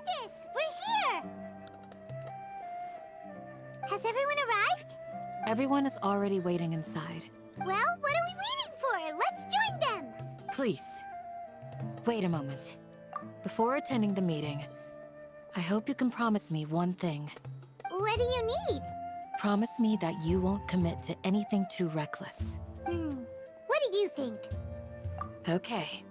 Candace! We're here! Has everyone arrived? Everyone is already waiting inside. Well, what are we waiting for? Let's join them! Please, wait a moment. Before attending the meeting, I hope you can promise me one thing. What do you need? Promise me that you won't commit to anything too reckless. What do you think? Okay.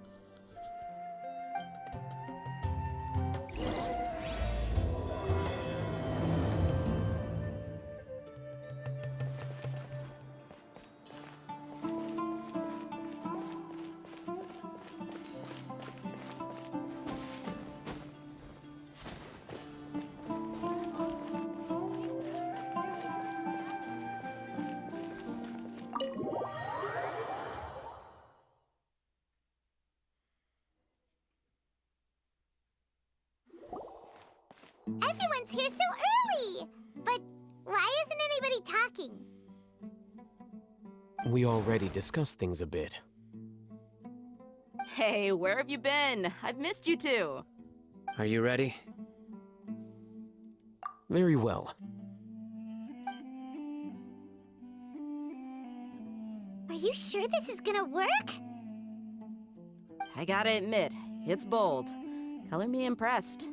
Everyone's here so early! But why isn't anybody talking? We already discussed things a bit. Hey, where have you been? I've missed you too. Are you ready? Very well. Are you sure this is gonna work? I gotta admit, it's bold. Color me impressed.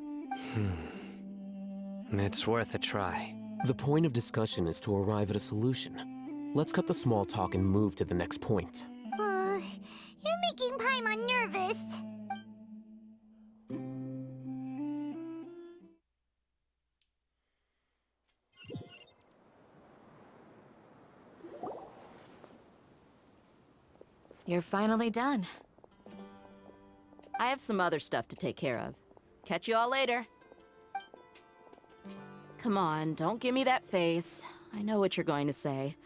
It's worth a try. The point of discussion is to arrive at a solution. Let's cut the small talk and move to the next point. You're making Paimon nervous. You're finally done. I have some other stuff to take care of. Catch you all later. Come on, don't give me that face. I know what you're going to say.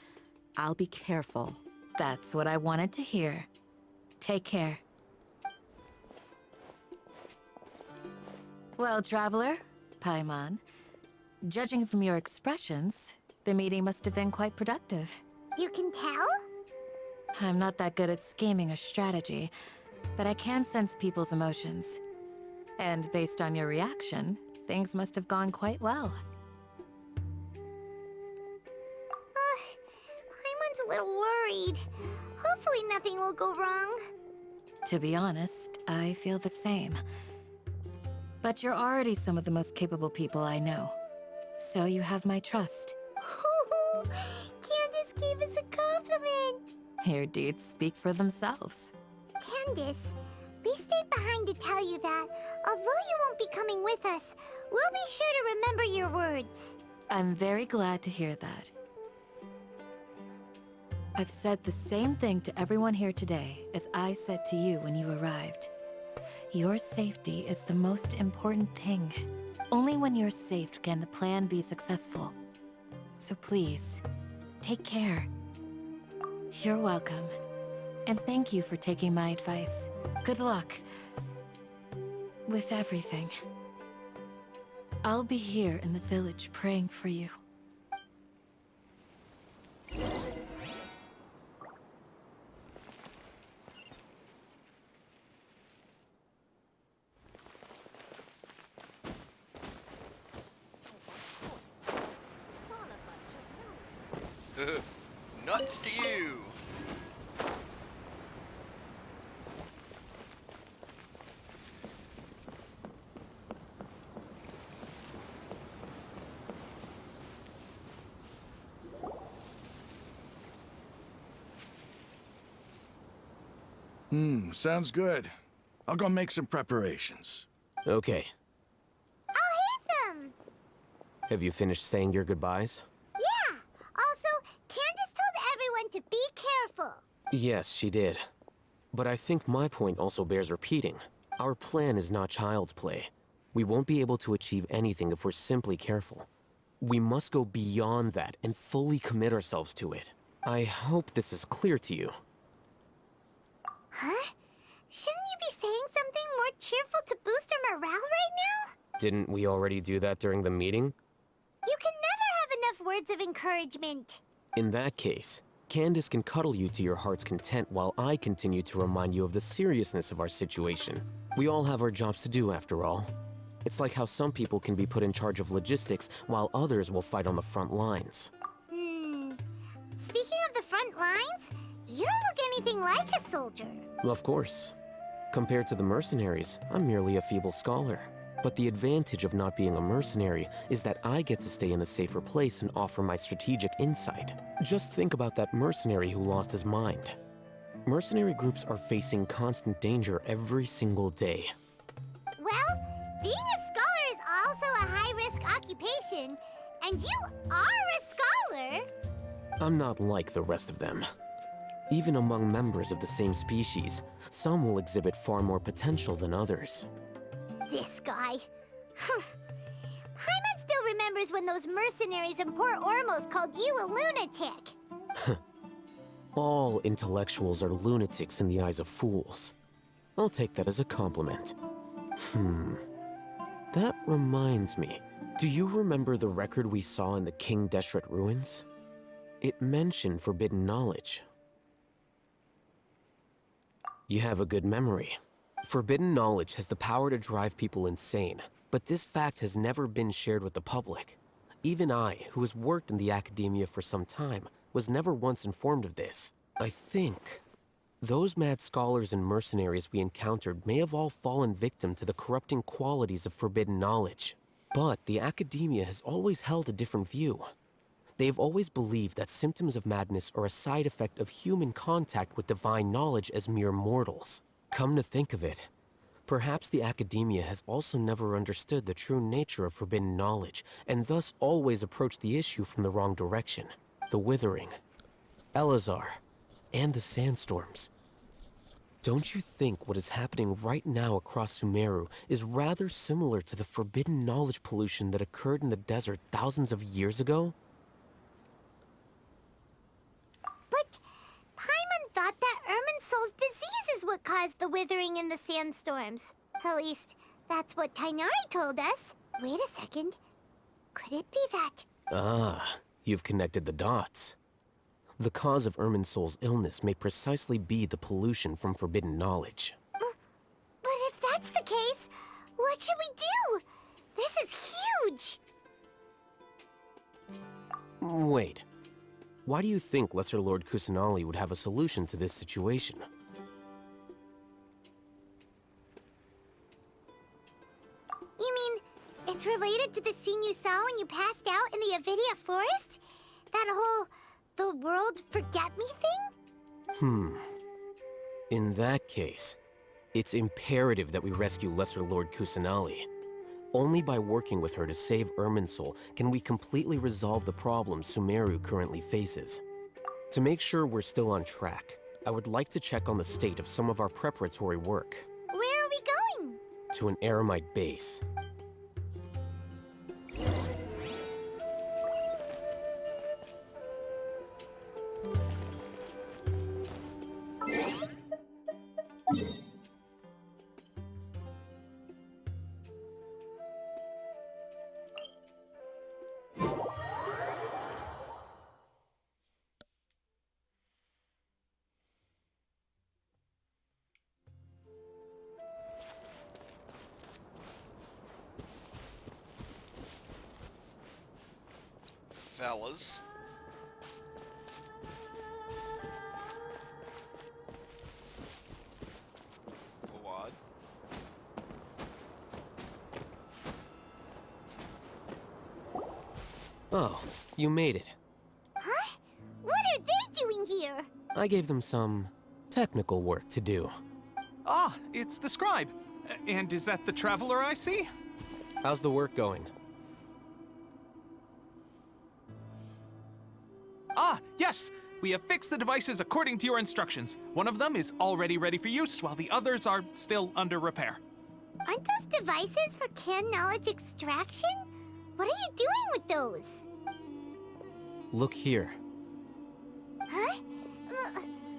I'll be careful. That's what I wanted to hear. Take care. Well, traveler, Paimon, judging from your expressions, the meeting must have been quite productive. You can tell? I'm not that good at scheming or strategy, but I can sense people's emotions. And based on your reaction, things must have gone quite well. Paimon's a little worried. Hopefully nothing will go wrong. To be honest, I feel the same. But you're already some of the most capable people I know. So you have my trust. Candace gave us a compliment. Your deeds speak for themselves. Candace, we stayed behind to tell you that, although you won't be coming with us, we'll be sure to remember your words. I'm very glad to hear that. I've said the same thing to everyone here today as I said to you when you arrived. Your safety is the most important thing. Only when you're safe can the plan be successful. So please, take care. You're welcome. And thank you for taking my advice. Good luck with everything. I'll be here in the village praying for you. Nuts to you! Sounds good. I'll go make some preparations. Okay. I'll hit them! Have you finished saying your goodbyes? Yeah! Also, Candace told everyone to be careful. Yes, she did. But I think my point also bears repeating. Our plan is not child's play. We won't be able to achieve anything if we're simply careful. We must go beyond that and fully commit ourselves to it. I hope this is clear to you. Huh? Shouldn't you be saying something more cheerful to boost our morale right now? Didn't we already do that during the meeting? You can never have enough words of encouragement. In that case, Candace can cuddle you to your heart's content while I continue to remind you of the seriousness of our situation. We all have our jobs to do after all. It's like how some people can be put in charge of logistics while others will fight on the front lines. Speaking of the front lines, you don't look anything like a soldier. Of course. Compared to the mercenaries, I'm merely a feeble scholar. But the advantage of not being a mercenary is that I get to stay in a safer place and offer my strategic insight. Just think about that mercenary who lost his mind. Mercenary groups are facing constant danger every single day. Well, being a scholar is also a high-risk occupation, and you are a scholar. I'm not like the rest of them. Even among members of the same species, some will exhibit far more potential than others. This guy. Paimon still remembers when those mercenaries in Port Ormos called you a lunatic. All intellectuals are lunatics in the eyes of fools. I'll take that as a compliment. That reminds me. Do you remember the record we saw in the King Deshret ruins? It mentioned forbidden knowledge. You have a good memory. Forbidden knowledge has the power to drive people insane, but this fact has never been shared with the public. Even I, who has worked in the academia for some time, was never once informed of this. I think those mad scholars and mercenaries we encountered may have all fallen victim to the corrupting qualities of forbidden knowledge. But the academia has always held a different view. They have always believed that symptoms of madness are a side effect of human contact with divine knowledge as mere mortals. Come to think of it, perhaps the academia has also never understood the true nature of forbidden knowledge, and thus always approached the issue from the wrong direction. The Withering, Elazar, and the Sandstorms. Don't you think what is happening right now across Sumeru is rather similar to the forbidden knowledge pollution that occurred in the desert thousands of years ago? But Paimon thought that Irminsul's disease is what caused the withering and the sandstorms. At least, that's what Tainari told us. Wait a second. Could it be that? Ah, you've connected the dots. The cause of Irminsul's illness may precisely be the pollution from forbidden knowledge. But if that's the case, what should we do? This is huge! Wait. Why do you think Lesser Lord Kusanali would have a solution to this situation? You mean, it's related to the scene you saw when you passed out in the Avidia forest? That whole, the world forget me thing? In that case, it's imperative that we rescue Lesser Lord Kusanali. Only by working with her to save Irminsul can we completely resolve the problems Sumeru currently faces. To make sure we're still on track, I would like to check on the state of some of our preparatory work. Where are we going? To an Eremite base. Fellas. Fawad. Oh, you made it. Huh? What are they doing here? I gave them some technical work to do. Ah, it's the scribe. And is that the traveler I see? How's the work going? Ah, yes! We have fixed the devices according to your instructions. One of them is already ready for use, while the others are still under repair. Aren't those devices for can knowledge extraction? What are you doing with those? Look here. Huh?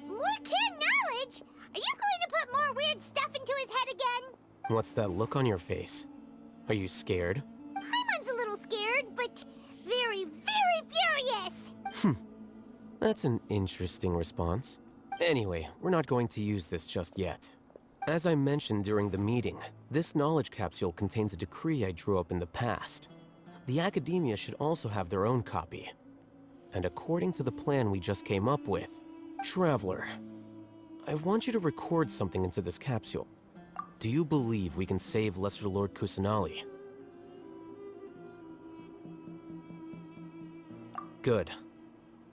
More can knowledge? Are you going to put more weird stuff into his head again? What's that look on your face? Are you scared? Paimon's a little scared, but very, very furious. That's an interesting response. Anyway, we're not going to use this just yet. As I mentioned during the meeting, This knowledge capsule contains a decree I drew up in the past. The academia should also have their own copy. And according to the plan we just came up with, Traveler, I want you to record something into this capsule. Do you believe we can save Lesser Lord Kusanali? Good.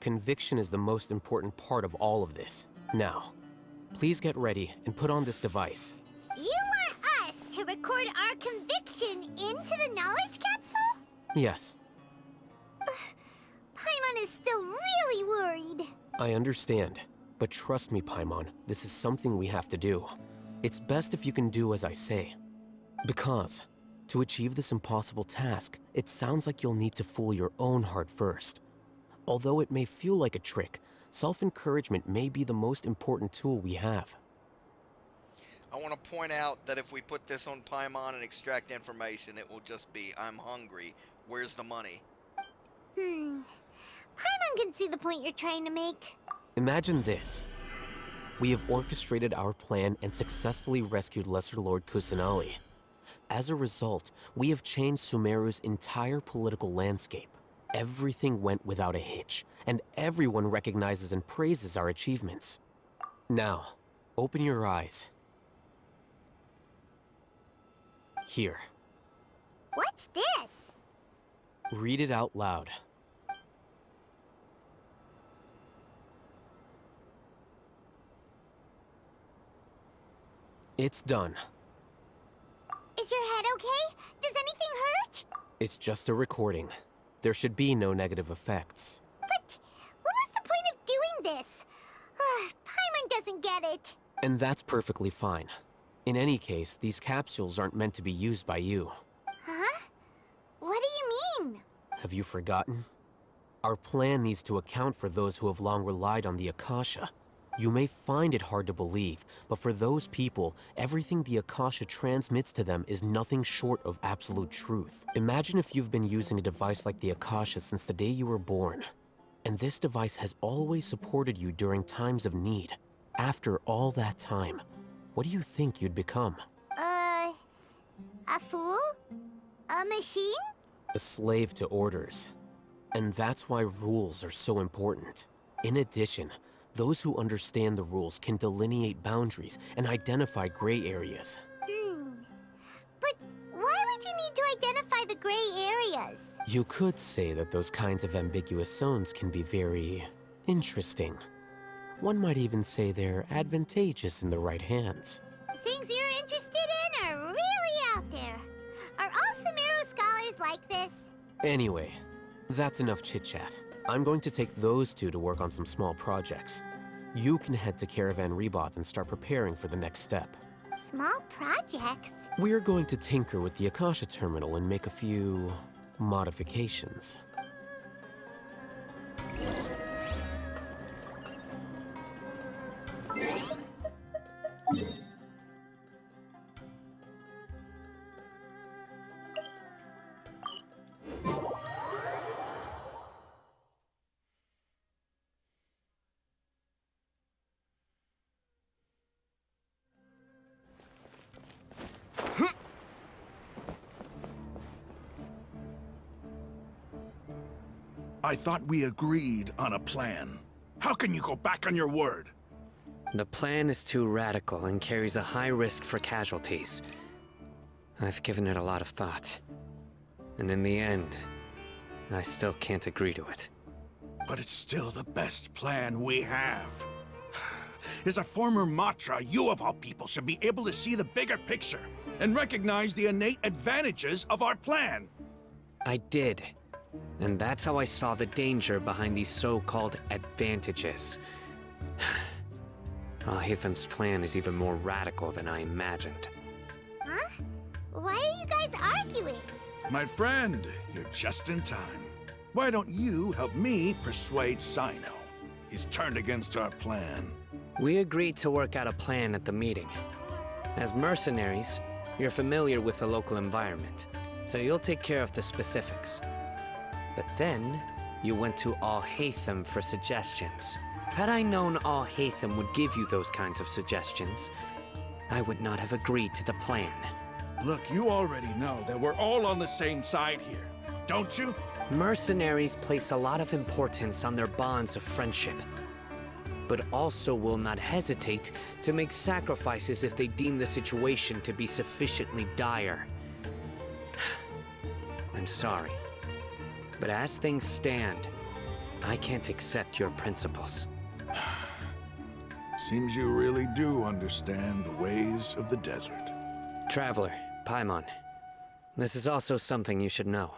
Conviction is the most important part of all of this. Now, please get ready and put on this device. You want us to record our conviction into the knowledge capsule? Yes, Paimon is still really worried. I understand. But trust me, Paimon, this is something we have to do. It's best if you can do as I say. Because, to achieve this impossible task, it sounds like you'll need to fool your own heart first. Although it may feel like a trick, self-encouragement may be the most important tool we have. I want to point out that if we put this on Paimon and extract information, it will just be, I'm hungry, where's the money? Paimon can see the point you're trying to make. Imagine this. We have orchestrated our plan and successfully rescued Lesser Lord Kusanali. As a result, we have changed Sumeru's entire political landscape. Everything went without a hitch, and everyone recognizes and praises our achievements. Now, open your eyes. Here. What's this? Read it out loud. It's done. Is your head okay? Does anything hurt? It's just a recording. There should be no negative effects. But what was the point of doing this? Paimon doesn't get it. And that's perfectly fine. In any case, these capsules aren't meant to be used by you. Huh? What do you mean? Have you forgotten? Our plan needs to account for those who have long relied on the Akasha. You may find it hard to believe, but for those people, everything the Akasha transmits to them is nothing short of absolute truth. Imagine if you've been using a device like the Akasha since the day you were born, and this device has always supported you during times of need. After all that time, what do you think you'd become? A fool? A machine? A slave to orders. And that's why rules are so important. In addition, those who understand the rules can delineate boundaries and identify gray areas. But why would you need to identify the gray areas? You could say that those kinds of ambiguous zones can be very interesting. One might even say they're advantageous in the right hands. The things you're interested in are really out there. Are all Sumeru scholars like this? Anyway, that's enough chit-chat. I'm going to take those two to work on some small projects. You can head to Caravan Rebot and start preparing for the next step. Small projects? We're going to tinker with the Akasha terminal and make a few modifications. I thought we agreed on a plan. How can you go back on your word? The plan is too radical and carries a high risk for casualties. I've given it a lot of thought. And in the end, I still can't agree to it. But it's still the best plan we have. As a former Matra, you of all people should be able to see the bigger picture and recognize the innate advantages of our plan. I did. And that's how I saw the danger behind these so-called advantages. Hitham's plan is even more radical than I imagined. Huh? Why are you guys arguing? My friend, you're just in time. Why don't you help me persuade Sino? He's turned against our plan. We agreed to work out a plan at the meeting. As mercenaries, you're familiar with the local environment, so you'll take care of the specifics. But then, you went to Al-Haytham for suggestions. Had I known Al-Haytham would give you those kinds of suggestions, I would not have agreed to the plan. Look, you already know that we're all on the same side here, don't you? Mercenaries place a lot of importance on their bonds of friendship, but also will not hesitate to make sacrifices if they deem the situation to be sufficiently dire. I'm sorry, but as things stand, I can't accept your principles. Seems you really do understand the ways of the desert. Traveler, Paimon, this is also something you should know.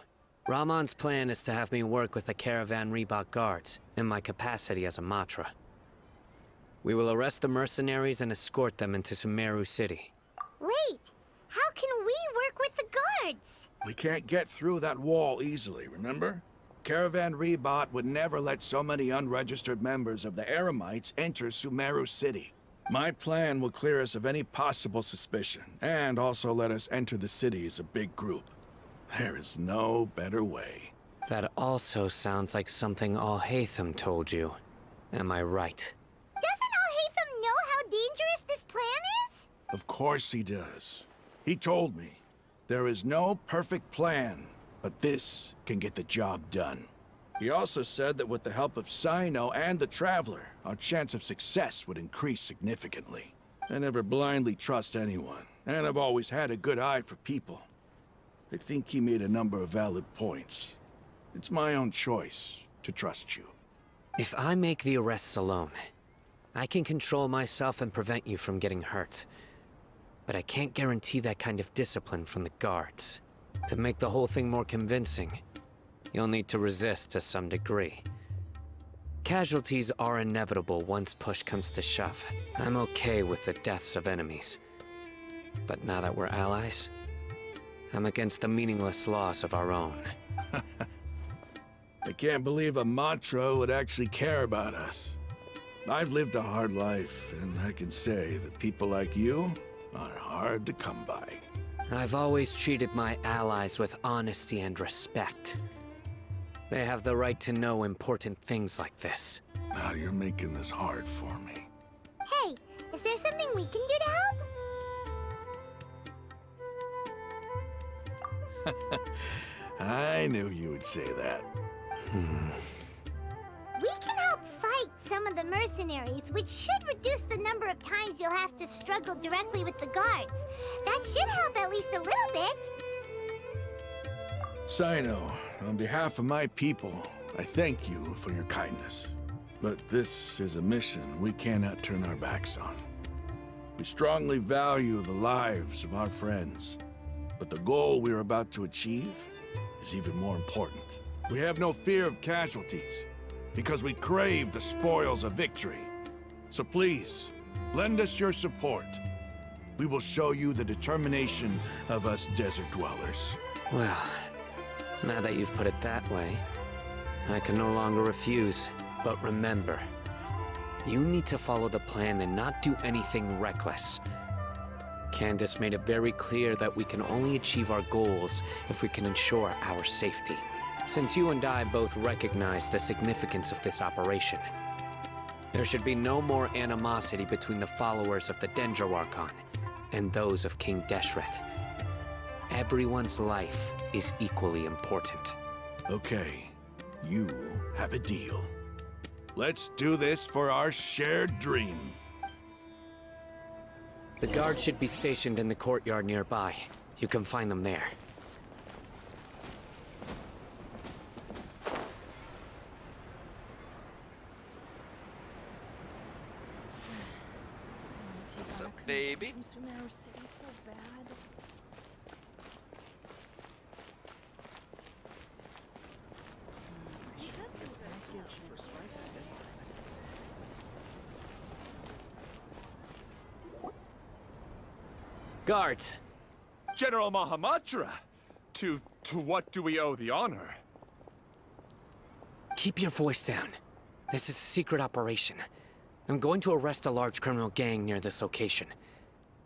Ramon's plan is to have me work with the Caravan Reebok guards in my capacity as a Matra. We will arrest the mercenaries and escort them into Sumeru City. Wait, how can we work with the guards? We can't get through that wall easily, remember? Caravan Rebot would never let so many unregistered members of the Eremites enter Sumeru City. My plan will clear us of any possible suspicion, and also let us enter the city as a big group. There is no better way. That also sounds like something Al-Haytham told you. Am I right? Doesn't Al-Haytham know how dangerous this plan is? Of course he does. He told me, there is no perfect plan, but this can get the job done. He also said that with the help of Sino and the Traveler, our chance of success would increase significantly. I never blindly trust anyone, and I've always had a good eye for people. I think he made a number of valid points. It's my own choice to trust you. If I make the arrests alone, I can control myself and prevent you from getting hurt. But I can't guarantee that kind of discipline from the guards. To make the whole thing more convincing, you'll need to resist to some degree. Casualties are inevitable once push comes to shove. I'm okay with the deaths of enemies. But now that we're allies, I'm against the meaningless loss of our own. I can't believe a Matra would actually care about us. I've lived a hard life, and I can say that people like you are hard to come by. I've always treated my allies with honesty and respect. They have the right to know important things like this. Now you're making this hard for me. Hey, is there something we can do to help? I knew you would say that. We can help fight some of the mercenaries, which should reduce the number of times you'll have to struggle directly with the guards. That should help at least a little bit. Sino, on behalf of my people, I thank you for your kindness. But this is a mission we cannot turn our backs on. We strongly value the lives of our friends, but the goal we are about to achieve is even more important. We have no fear of casualties, because we crave the spoils of victory. So please, lend us your support. We will show you the determination of us desert dwellers. Well, now that you've put it that way, I can no longer refuse. But remember, you need to follow the plan and not do anything reckless. Candace made it very clear that we can only achieve our goals if we can ensure our safety. Since you and I both recognize the significance of this operation, there should be no more animosity between the followers of the Dendro Archon and those of King Deshret. Everyone's life is equally important. Okay, you have a deal. Let's do this for our shared dream. The guards should be stationed in the courtyard nearby. You can find them there. What's up, baby? Sumeru City so bad. Guards! General Mahamatra! To what do we owe the honor? Keep your voice down. This is a secret operation. I'm going to arrest a large criminal gang near this location.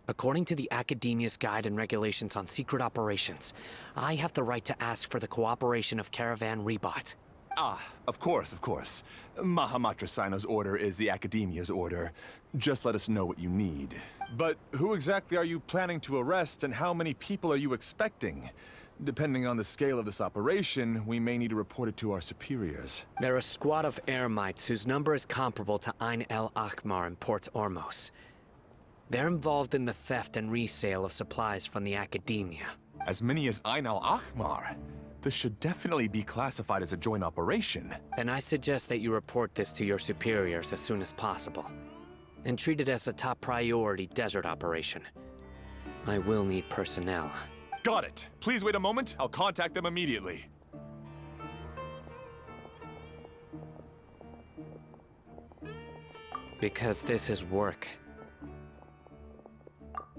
According to the Academia's Guide and Regulations on Secret Operations, I have the right to ask for the cooperation of Caravan Rebot. Of course, of course. Mahamatra Sino's order is the Academia's order. Just let us know what you need. But who exactly are you planning to arrest, and how many people are you expecting? Depending on the scale of this operation, we may need to report it to our superiors. They're a squad of Eremites whose number is comparable to Ain el Akmar in Port Ormos. They're involved in the theft and resale of supplies from the Academia. As many as Ain al Akmar? This should definitely be classified as a joint operation. Then I suggest that you report this to your superiors as soon as possible, and treat it as a top priority desert operation. I will need personnel. Got it. Please wait a moment. I'll contact them immediately. Because this is work.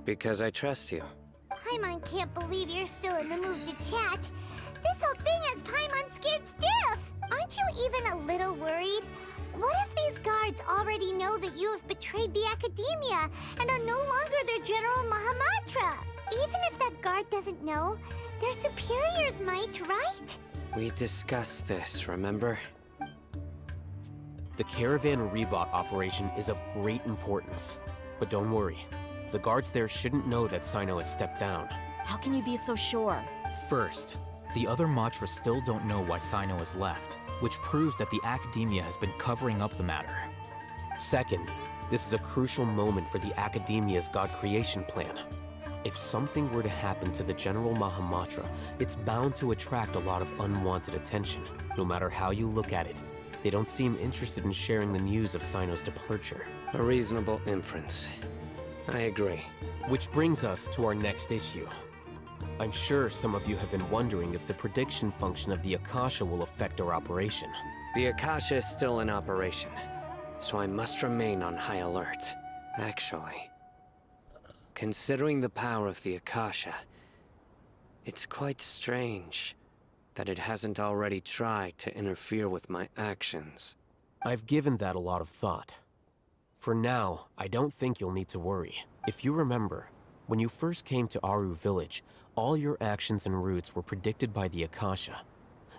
Because I trust you. Paimon can't believe you're still in the mood to chat. This whole thing has Paimon scared stiff. Aren't you even a little worried? What if these guards already know that you have betrayed the Academia and are no longer their General Mahamatra? Even if that guard doesn't know, their superiors might, right? We discussed this, remember? The caravan rebot operation is of great importance. But don't worry, the guards there shouldn't know that Sino has stepped down. How can you be so sure? First, the other Matra still don't know why Sino has left, which proves that the Academia has been covering up the matter. Second, this is a crucial moment for the Academia's God creation plan. If something were to happen to the General Mahamatra, it's bound to attract a lot of unwanted attention. No matter how you look at it, they don't seem interested in sharing the news of Sino's departure. A reasonable inference. I agree. Which brings us to our next issue. I'm sure some of you have been wondering if the prediction function of the Akasha will affect our operation. The Akasha is still in operation, so I must remain on high alert. Actually, considering the power of the Akasha, it's quite strange that it hasn't already tried to interfere with my actions. I've given that a lot of thought. For now, I don't think you'll need to worry. If you remember, when you first came to Aru Village, all your actions and routes were predicted by the Akasha.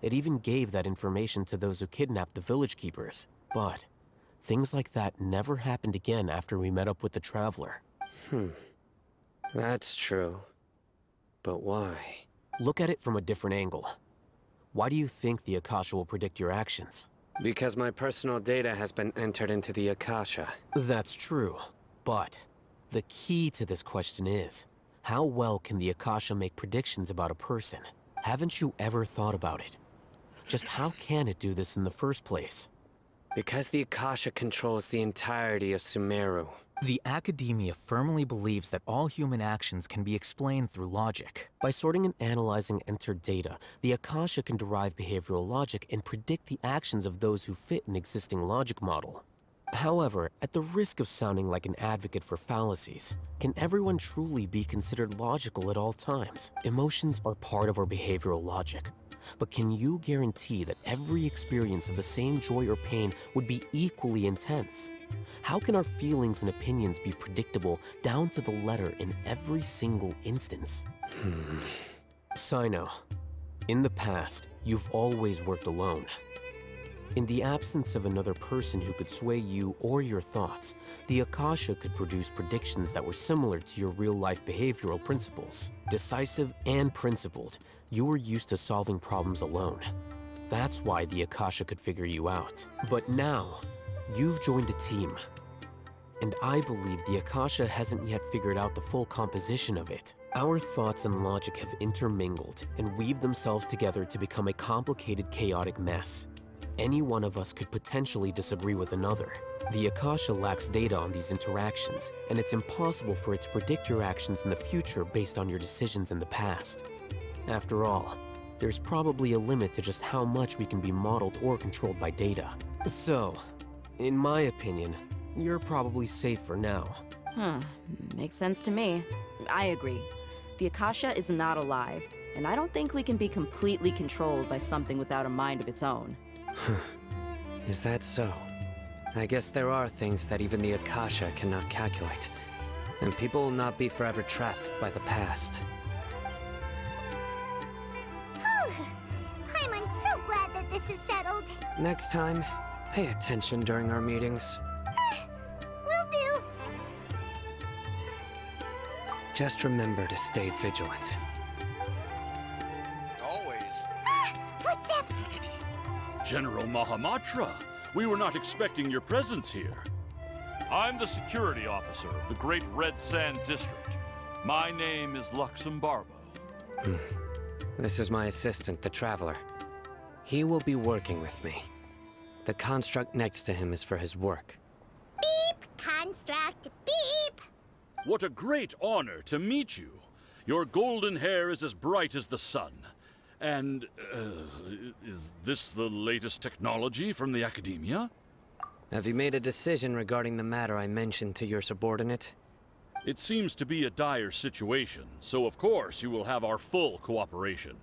It even gave that information to those who kidnapped the village keepers. But things like that never happened again after we met up with the Traveler. That's true. But why? Look at it from a different angle. Why do you think the Akasha will predict your actions? Because my personal data has been entered into the Akasha. That's true, but the key to this question is, how well can the Akasha make predictions about a person? Haven't you ever thought about it? Just how can it do this in the first place? Because the Akasha controls the entirety of Sumeru. The Academia firmly believes that all human actions can be explained through logic. By sorting and analyzing entered data, the Akasha can derive behavioral logic and predict the actions of those who fit an existing logic model. However, at the risk of sounding like an advocate for fallacies, can everyone truly be considered logical at all times? Emotions are part of our behavioral logic. But can you guarantee that every experience of the same joy or pain would be equally intense? How can our feelings and opinions be predictable down to the letter in every single instance? Sino, in the past, you've always worked alone. In the absence of another person who could sway you or your thoughts, the Akasha could produce predictions that were similar to your real-life behavioral principles. Decisive and principled, you were used to solving problems alone. That's why the Akasha could figure you out. But now, you've joined a team. And I believe the Akasha hasn't yet figured out the full composition of it. Our thoughts and logic have intermingled and weaved themselves together to become a complicated, chaotic mess. Any one of us could potentially disagree with another. The Akasha lacks data on these interactions, and it's impossible for it to predict your actions in the future based on your decisions in the past. After all, there's probably a limit to just how much we can be modeled or controlled by data. So, in my opinion, you're probably safe for now. Makes sense to me. I agree. The Akasha is not alive, and I don't think we can be completely controlled by something without a mind of its own. Is that so? I guess there are things that even the Akasha cannot calculate, and people will not be forever trapped by the past. Paimon's so glad that this is settled. Next time, pay attention during our meetings. Will do. Just remember to stay vigilant. Always. Footsteps! General Mahamatra, we were not expecting your presence here. I'm the security officer of the Great Red Sand District. My name is Luxembarbo. This is my assistant, the Traveler. He will be working with me. The construct next to him is for his work. Beep! Construct, beep! What a great honor to meet you. Your golden hair is as bright as the sun. And, is this the latest technology from the Academia? Have you made a decision regarding the matter I mentioned to your subordinate? It seems to be a dire situation, so of course you will have our full cooperation.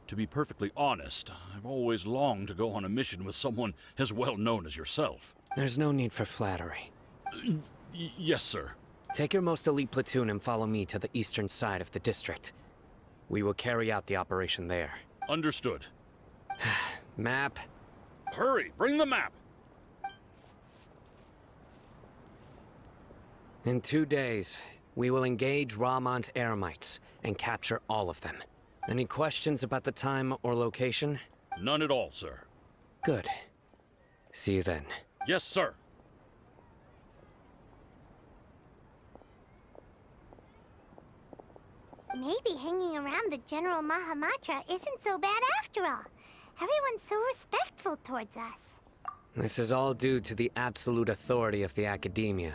To be perfectly honest, I've always longed to go on a mission with someone as well known as yourself. There's no need for flattery. Yes, sir. Take your most elite platoon and follow me to the eastern side of the district. We will carry out the operation there. Understood. Map. Hurry, bring the map! In 2 days, we will engage Rahman's Eremites and capture all of them. Any questions about the time or location? None at all, sir. Good. See you then. Yes, sir. Maybe hanging around the General Mahamatra isn't so bad after all. Everyone's so respectful towards us. This is all due to the absolute authority of the Academia.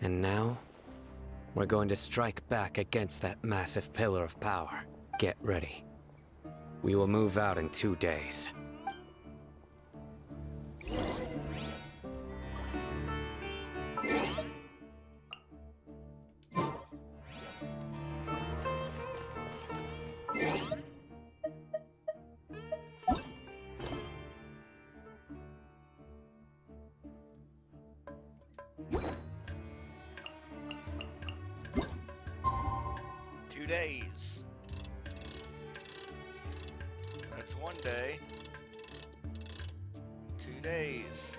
And now, we're going to strike back against that massive pillar of power. Get ready. We will move out in 2 days. Days. That's 1 day. 2 days.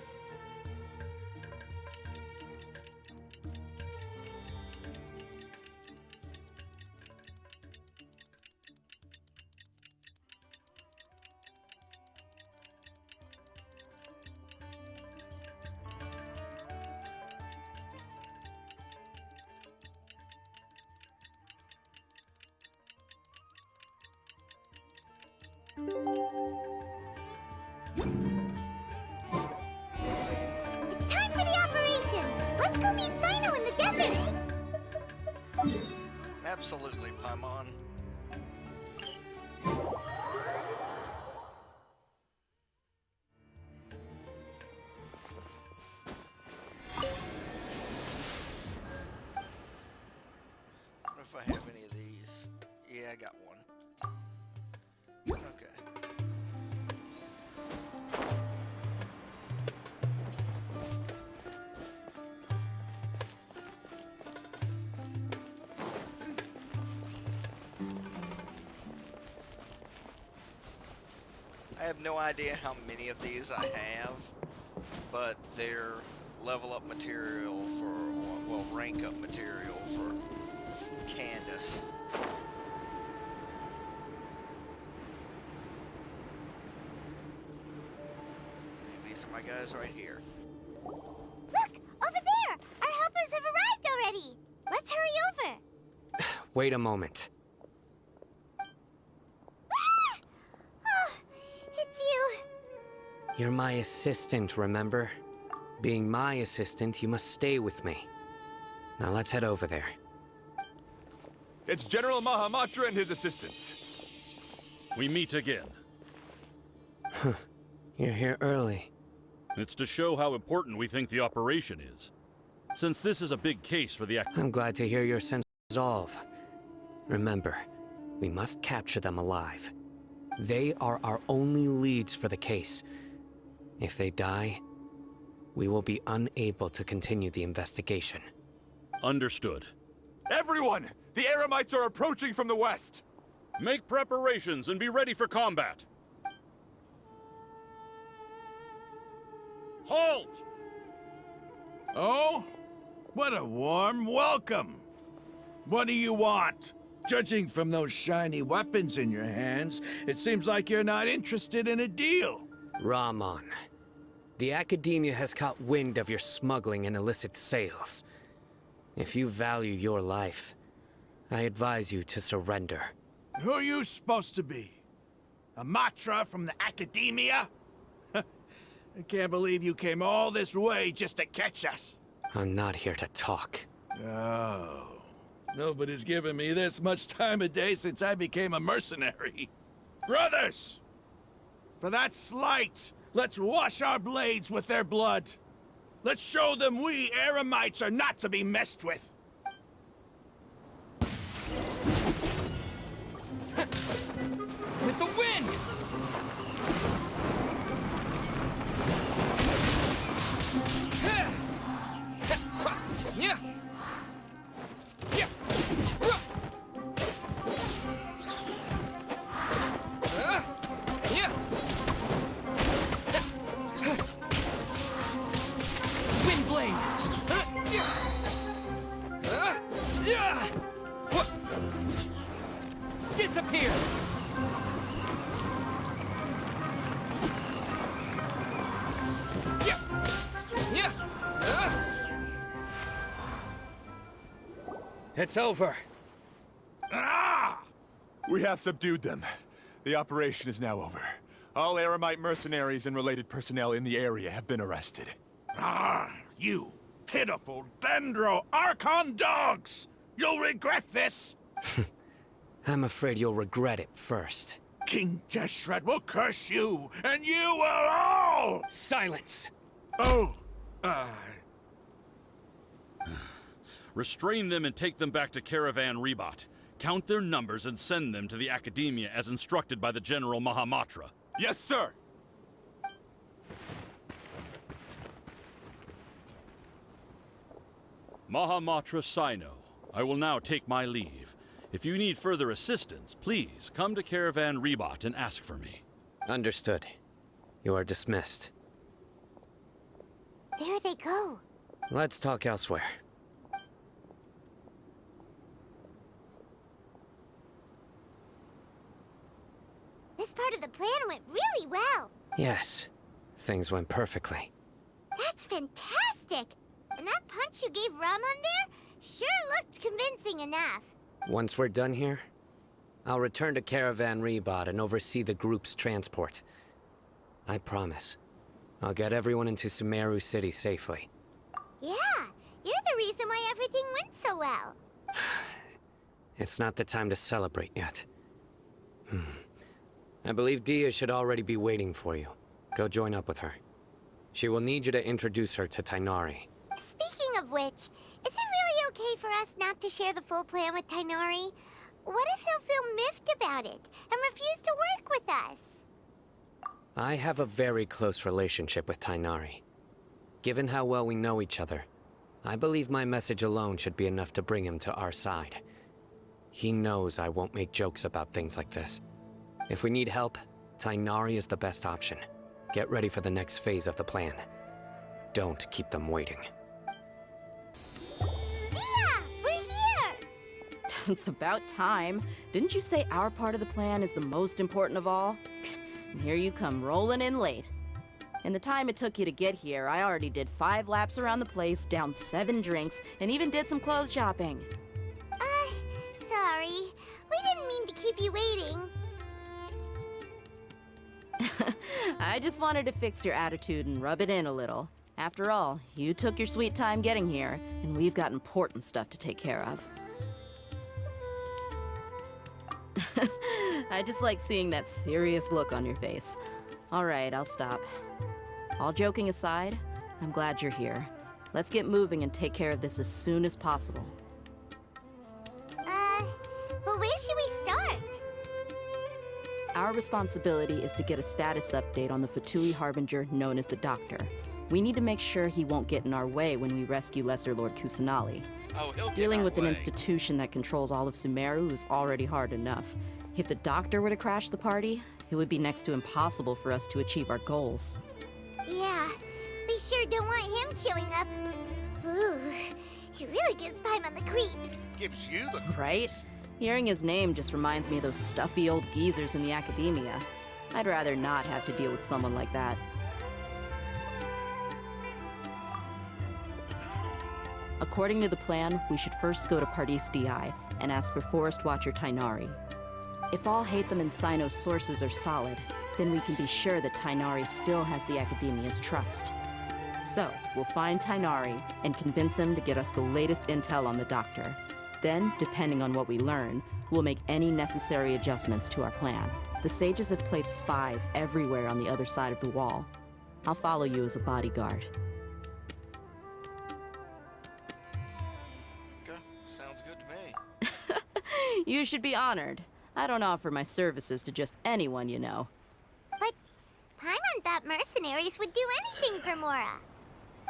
It's time for the operation! Let's go meet Sino in the desert! Absolutely, Paimon. What if I have any of these? Yeah, I got one. Okay. I have no idea how many of these I have, but they're level up material for, well, rank up material for Candace. These are my guys right here. Look! Over there! Our helpers have arrived already! Let's hurry over! Wait a moment. Ah! Oh, it's you! You're my assistant, remember? Being my assistant, you must stay with me. Now let's head over there. It's General Mahamatra and his assistants. We meet again. You're here early. It's to show how important we think the operation is. Since this is a big case for the I'm glad to hear your sense of resolve. Remember, we must capture them alive. They are our only leads for the case. If they die, we will be unable to continue the investigation. Understood. Everyone! The Eremites are approaching from the west! Make preparations and be ready for combat. Halt! Oh? What a warm welcome. What do you want? Judging from those shiny weapons in your hands, it seems like you're not interested in a deal. Rahman, the Academia has caught wind of your smuggling and illicit sales. If you value your life, I advise you to surrender. Who are you supposed to be? A Matra from the Academia? I can't believe you came all this way just to catch us. I'm not here to talk. Oh. Nobody's given me this much time of day since I became a mercenary. Brothers! For that slight, let's wash our blades with their blood. Let's show them we Eremites are not to be messed with. With the wind! Yeah. Yeah. Yeah. Wind blade. Disappear. Yeah. It's over. Ah! We have subdued them. The operation is now over. All Eremite mercenaries and related personnel in the area have been arrested. Ah, you pitiful Dendro Archon dogs! You'll regret this! I'm afraid you'll regret it first. King Jeshred will curse you, and you will all! Silence! Oh, Restrain them and take them back to Caravan Rebot. Count their numbers and send them to the Academia as instructed by the General Mahamatra. Yes, sir! Mahamatra Sino, I will now take my leave. If you need further assistance, please come to Caravan Rebot and ask for me. Understood. You are dismissed. There they go. Let's talk elsewhere. This part of the plan went really well. Yes, things went perfectly. That's fantastic. And that punch you gave Rahman there sure looked convincing enough. Once we're done here, I'll return to Caravan Rebot and oversee the group's transport. I promise. I'll get everyone into Sumeru City safely. Yeah, you're the reason why everything went so well. It's not the time to celebrate yet. I believe Dia should already be waiting for you. Go join up with her. She will need you to introduce her to Tainari. Speaking of which, is it really okay for us not to share the full plan with Tainari? What if he'll feel miffed about it and refuse to work with us? I have a very close relationship with Tainari. Given how well we know each other, I believe my message alone should be enough to bring him to our side. He knows I won't make jokes about things like this. If we need help, Tainari is the best option. Get ready for the next phase of the plan. Don't keep them waiting. Yeah, we're here! It's about time. Didn't you say our part of the plan is the most important of all? And here you come rolling in late. In the time it took you to get here, I already did 5 laps around the place, downed 7 drinks, and even did some clothes shopping. Sorry. We didn't mean to keep you waiting. I just wanted to fix your attitude and rub it in a little. After all, you took your sweet time getting here, and we've got important stuff to take care of. I just like seeing that serious look on your face. All right, I'll stop. All joking aside, I'm glad you're here. Let's get moving and take care of this as soon as possible. But where should we start? Our responsibility is to get a status update on the Futui Harbinger known as the Doctor. We need to make sure he won't get in our way when we rescue Lesser Lord Kusanali. Oh, he'll get Dealing our with an way. institution that controls all of Sumeru is already hard enough. If the Doctor were to crash the party, it would be next to impossible for us to achieve our goals. Yeah, we sure don't want him showing up. Ooh, he really gives Paimon the creeps. Gives you the Right? creeps. Hearing his name just reminds me of those stuffy old geezers in the academia. I'd rather not have to deal with someone like that. According to the plan, we should first go to Pardis DI and ask for Forest Watcher Tainari. If all Hatham and Sino's sources are solid, then we can be sure that Tainari still has the Academia's trust. So, we'll find Tainari and convince him to get us the latest intel on the Doctor. Then, depending on what we learn, we'll make any necessary adjustments to our plan. The sages have placed spies everywhere on the other side of the wall. I'll follow you as a bodyguard. Okay, sounds good to me. You should be honored. I don't offer my services to just anyone you know. But Paimon thought mercenaries would do anything for Mora.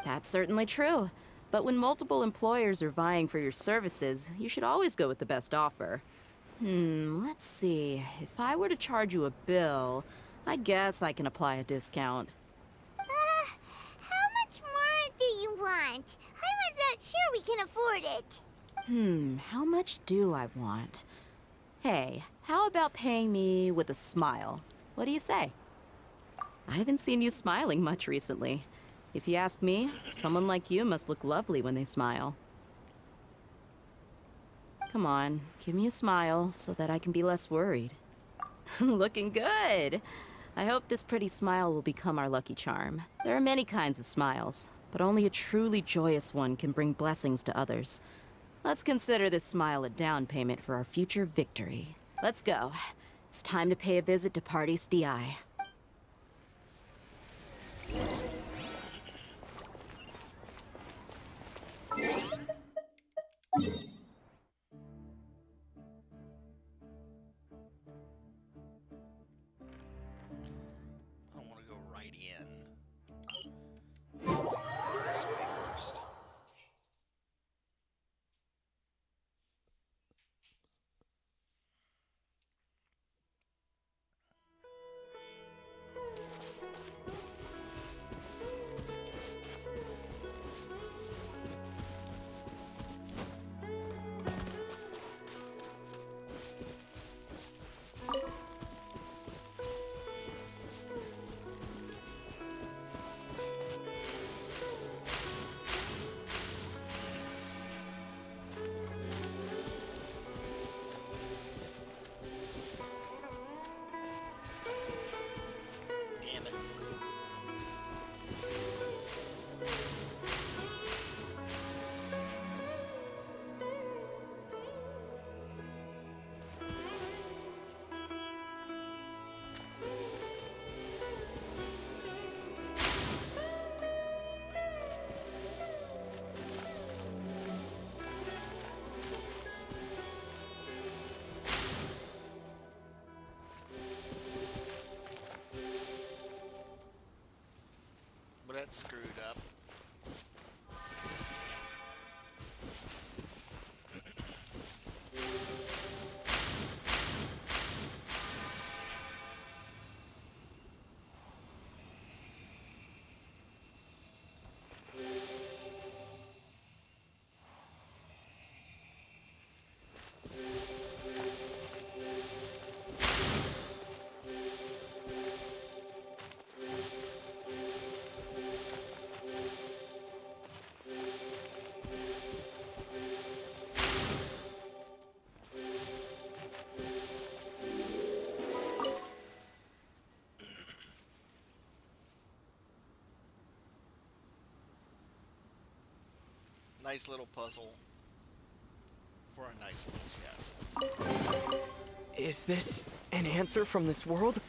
That's certainly true. But when multiple employers are vying for your services, you should always go with the best offer. Let's see. If I were to charge you a bill, I guess I can apply a discount. How much more do you want? Paimon's not sure we can afford it. How much do I want? Hey, how about paying me with a smile? What do you say? I haven't seen you smiling much recently. If you ask me, someone like you must look lovely when they smile. Come on, give me a smile so that I can be less worried. Looking good! I hope this pretty smile will become our lucky charm. There are many kinds of smiles, but only a truly joyous one can bring blessings to others. Let's consider this smile a down payment for our future victory. Let's go. It's time to pay a visit to Pardis DI. I want to go right in. This way first. Damn it. But that's screwed up. Nice little puzzle for a nice little chest. Is this an answer from this world?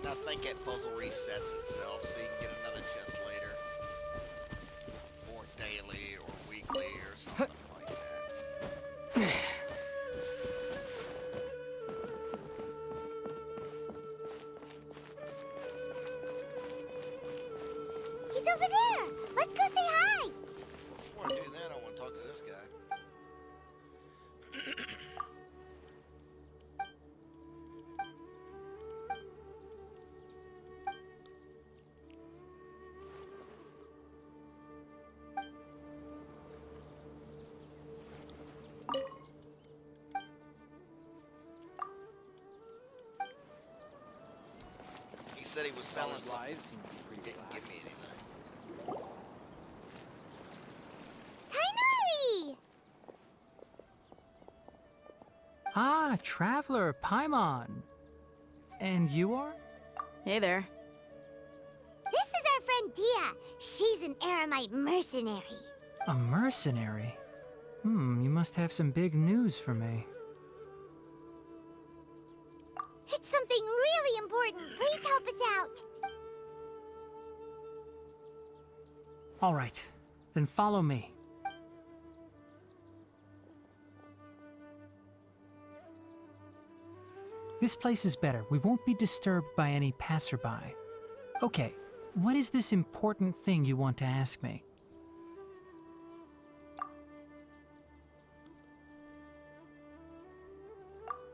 I think that puzzle resets itself so you can get another chest later. Or daily, or weekly, or something like that. over there. Let's go say hi. Before I do that, I want to talk to this guy. He said he was selling something. Lives seem to be pretty Didn't give me anything. Tainari! Ah, Traveler, Paimon. And you are? Hey there. This is our friend Dia. She's an Aramite mercenary. A mercenary? You must have some big news for me. It's something really important. Please help us out. All right, then follow me. This place is better. We won't be disturbed by any passerby. Okay, what is this important thing you want to ask me?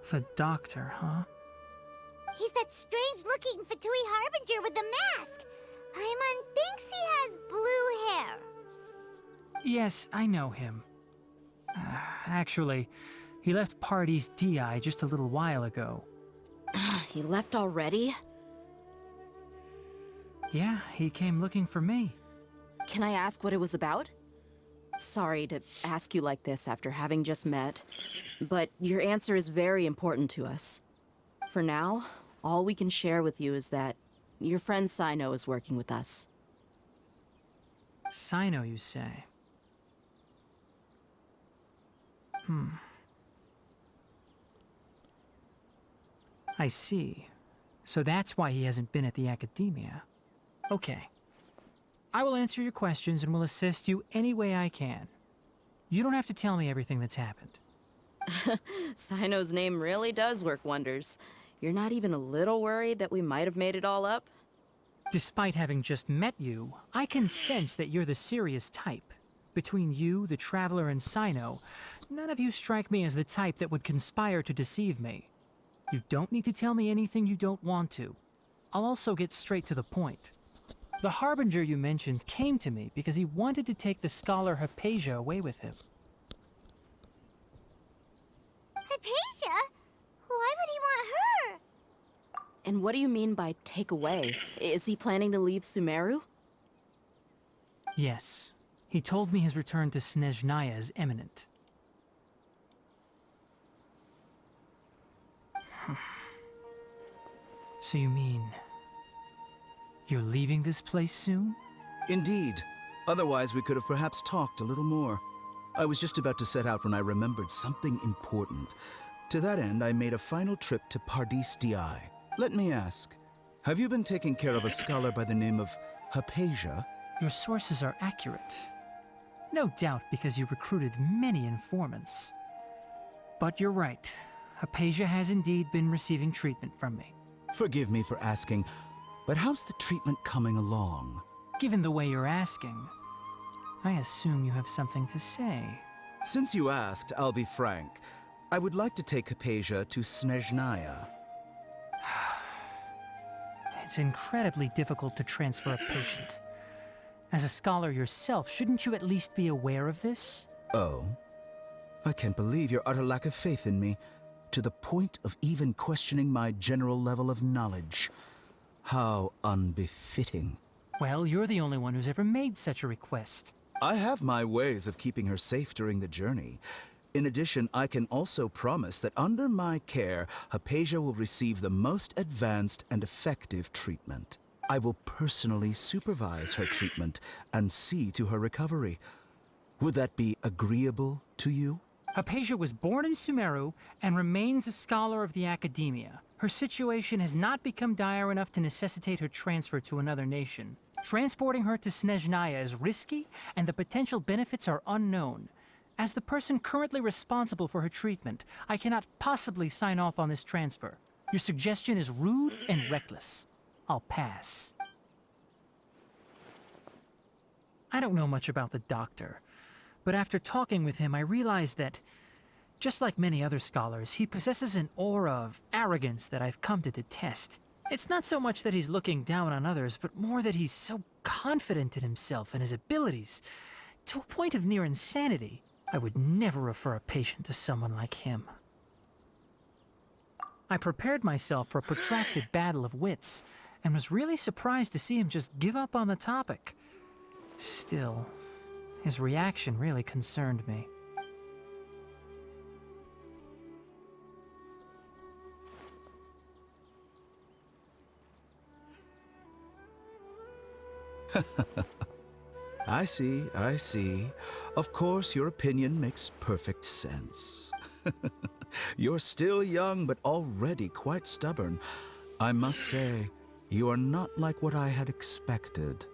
The doctor, huh? He's that strange-looking Futui Harbinger with the mask. Paimon thinks he has blue hair. Yes, I know him. Actually, he left Party's DI just a little while ago. He left already? Yeah, he came looking for me. Can I ask what it was about? Sorry to ask you like this after having just met, but your answer is very important to us. For now, all we can share with you is that your friend Sino is working with us. Sino, you say? I see. So that's why he hasn't been at the academia. Okay. I will answer your questions and will assist you any way I can. You don't have to tell me everything that's happened. Sino's name really does work wonders. You're not even a little worried that we might have made it all up? Despite having just met you, I can sense that you're the serious type. Between you, the Traveler, and Sino, none of you strike me as the type that would conspire to deceive me. You don't need to tell me anything you don't want to. I'll also get straight to the point. The Harbinger you mentioned came to me because he wanted to take the scholar Hypatia away with him. Hypatia? Why would he want her? And what do you mean by take away? Is he planning to leave Sumeru? Yes. He told me his return to Snezhnaya is imminent. So you mean... you're leaving this place soon? Indeed. Otherwise, we could have perhaps talked a little more. I was just about to set out when I remembered something important. To that end, I made a final trip to Pardis Di. Let me ask, have you been taking care of a scholar by the name of Hypatia? Your sources are accurate. No doubt because you recruited many informants. But you're right. Hypatia has indeed been receiving treatment from me. Forgive me for asking, but how's the treatment coming along? Given the way you're asking, I assume you have something to say. Since you asked, I'll be frank. I would like to take Hypatia to Snezhnaya. It's incredibly difficult to transfer a patient. As a scholar yourself, shouldn't you at least be aware of this? Oh? I can't believe your utter lack of faith in me, to the point of even questioning my general level of knowledge. How unbefitting. Well, you're the only one who's ever made such a request. I have my ways of keeping her safe during the journey. In addition, I can also promise that under my care, Hypatia will receive the most advanced and effective treatment. I will personally supervise her treatment and see to her recovery. Would that be agreeable to you? Hypatia was born in Sumeru and remains a scholar of the academia. Her situation has not become dire enough to necessitate her transfer to another nation. Transporting her to Snezhnaya is risky, and the potential benefits are unknown. As the person currently responsible for her treatment, I cannot possibly sign off on this transfer. Your suggestion is rude and reckless. I'll pass. I don't know much about the doctor, but after talking with him, I realized that, just like many other scholars, he possesses an aura of arrogance that I've come to detest. It's not so much that he's looking down on others, but more that he's so confident in himself and his abilities, to a point of near insanity. I would never refer a patient to someone like him. I prepared myself for a protracted battle of wits, and was really surprised to see him just give up on the topic. Still, his reaction really concerned me. I see, I see. Of course, your opinion makes perfect sense. You're still young, but already quite stubborn. I must say, you are not like what I had expected.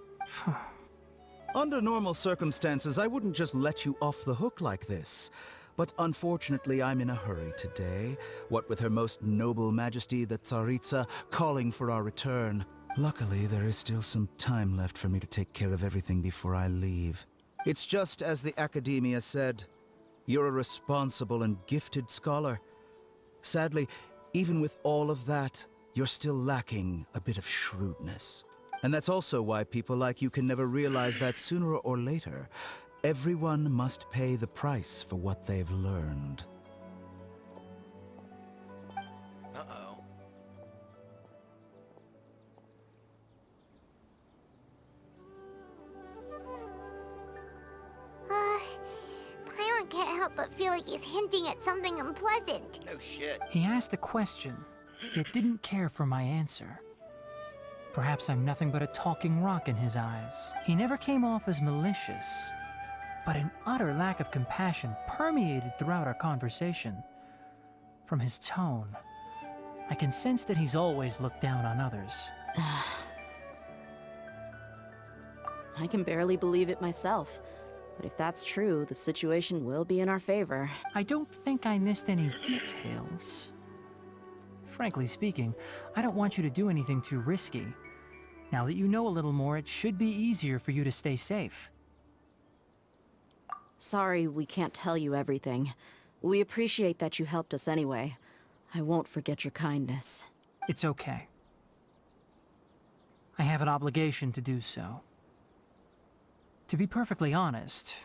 Under normal circumstances, I wouldn't just let you off the hook like this. But unfortunately, I'm in a hurry today, what with Her Most Noble Majesty the Tsaritsa calling for our return. Luckily, there is still some time left for me to take care of everything before I leave. It's just as the Academia said. You're a responsible and gifted scholar. Sadly, even with all of that, you're still lacking a bit of shrewdness. And that's also why people like you can never realize that sooner or later, everyone must pay the price for what they've learned. Uh-oh. Paimon can't help but feel like he's hinting at something unpleasant. No shit. He asked a question, yet didn't care for my answer. Perhaps I'm nothing but a talking rock in his eyes. He never came off as malicious, but an utter lack of compassion permeated throughout our conversation. From his tone, I can sense that he's always looked down on others. I can barely believe it myself. But if that's true, the situation will be in our favor. I don't think I missed any details. Frankly speaking, I don't want you to do anything too risky. Now that you know a little more, it should be easier for you to stay safe. Sorry we can't tell you everything. We appreciate that you helped us anyway. I won't forget your kindness. It's okay. I have an obligation to do so. To be perfectly honest,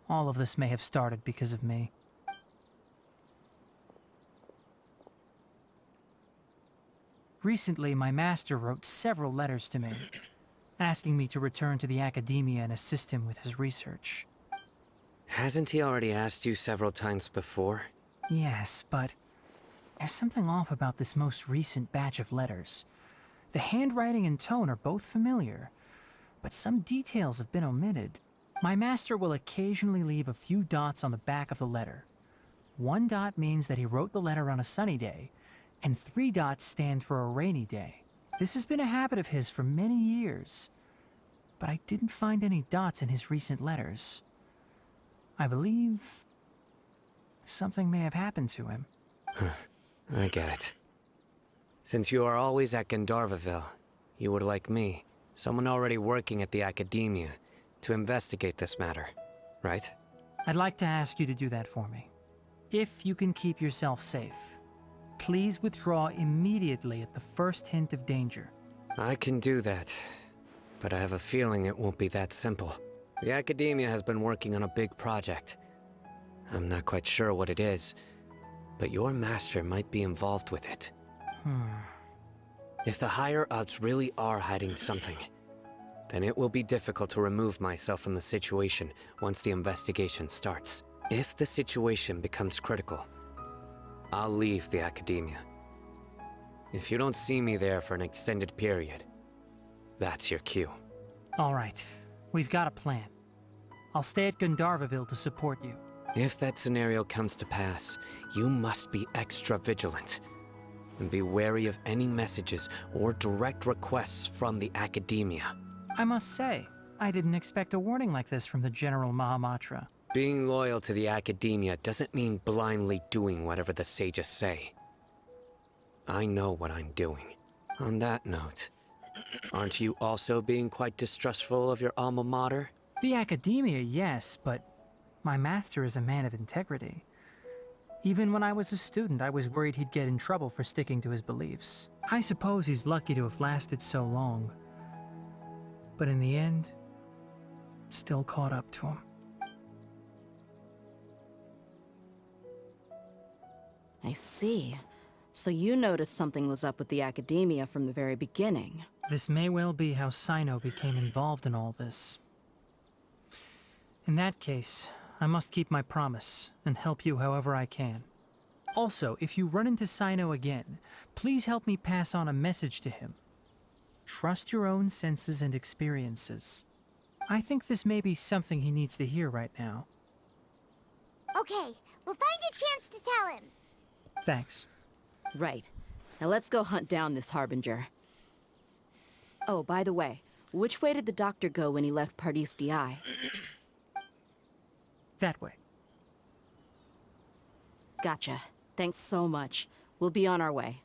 all of this may have started because of me. Recently, my master wrote several letters to me, asking me to return to the Academia and assist him with his research. Hasn't he already asked you several times before? Yes, but there's something off about this most recent batch of letters. The handwriting and tone are both familiar, but some details have been omitted. My master will occasionally leave a few dots on the back of the letter. 1 dot means that he wrote the letter on a sunny day, and 3 dots stand for a rainy day. This has been a habit of his for many years, but I didn't find any dots in his recent letters. I believe something may have happened to him. I get it. Since you are always at Gandharvaville, you would like me, someone already working at the Academia, to investigate this matter, right? I'd like to ask you to do that for me. If you can keep yourself safe, please withdraw immediately at the first hint of danger. I can do that, but I have a feeling it won't be that simple. The Academia has been working on a big project. I'm not quite sure what it is, but your master might be involved with it. If the higher-ups really are hiding something, then it will be difficult to remove myself from the situation once the investigation starts. If the situation becomes critical, I'll leave the Academia. If you don't see me there for an extended period, that's your cue. All right, we've got a plan. I'll stay at Gandharvaville to support you. If that scenario comes to pass, you must be extra vigilant. And be wary of any messages or direct requests from the Academia. I must say, I didn't expect a warning like this from the General Mahamatra. Being loyal to the Academia doesn't mean blindly doing whatever the sages say. I know what I'm doing. On that note, Aren't you also being quite distrustful of your alma mater? The academia, yes, but my master is a man of integrity. Even when I was a student, I was worried he'd get in trouble for sticking to his beliefs. I suppose he's lucky to have lasted so long. But in the end, it still caught up to him. I see. So you noticed something was up with the academia from the very beginning. This may well be how Sino became involved in all this. In that case, I must keep my promise and help you however I can. Also, if you run into Sino again, please help me pass on a message to him. Trust your own senses and experiences. I think this may be something he needs to hear right now. Okay, we'll find a chance to tell him. Thanks. Right. Now let's go hunt down this Harbinger. Oh, by the way, which way did the doctor go when he left Pardis Di? That way. Gotcha. Thanks so much. We'll be on our way.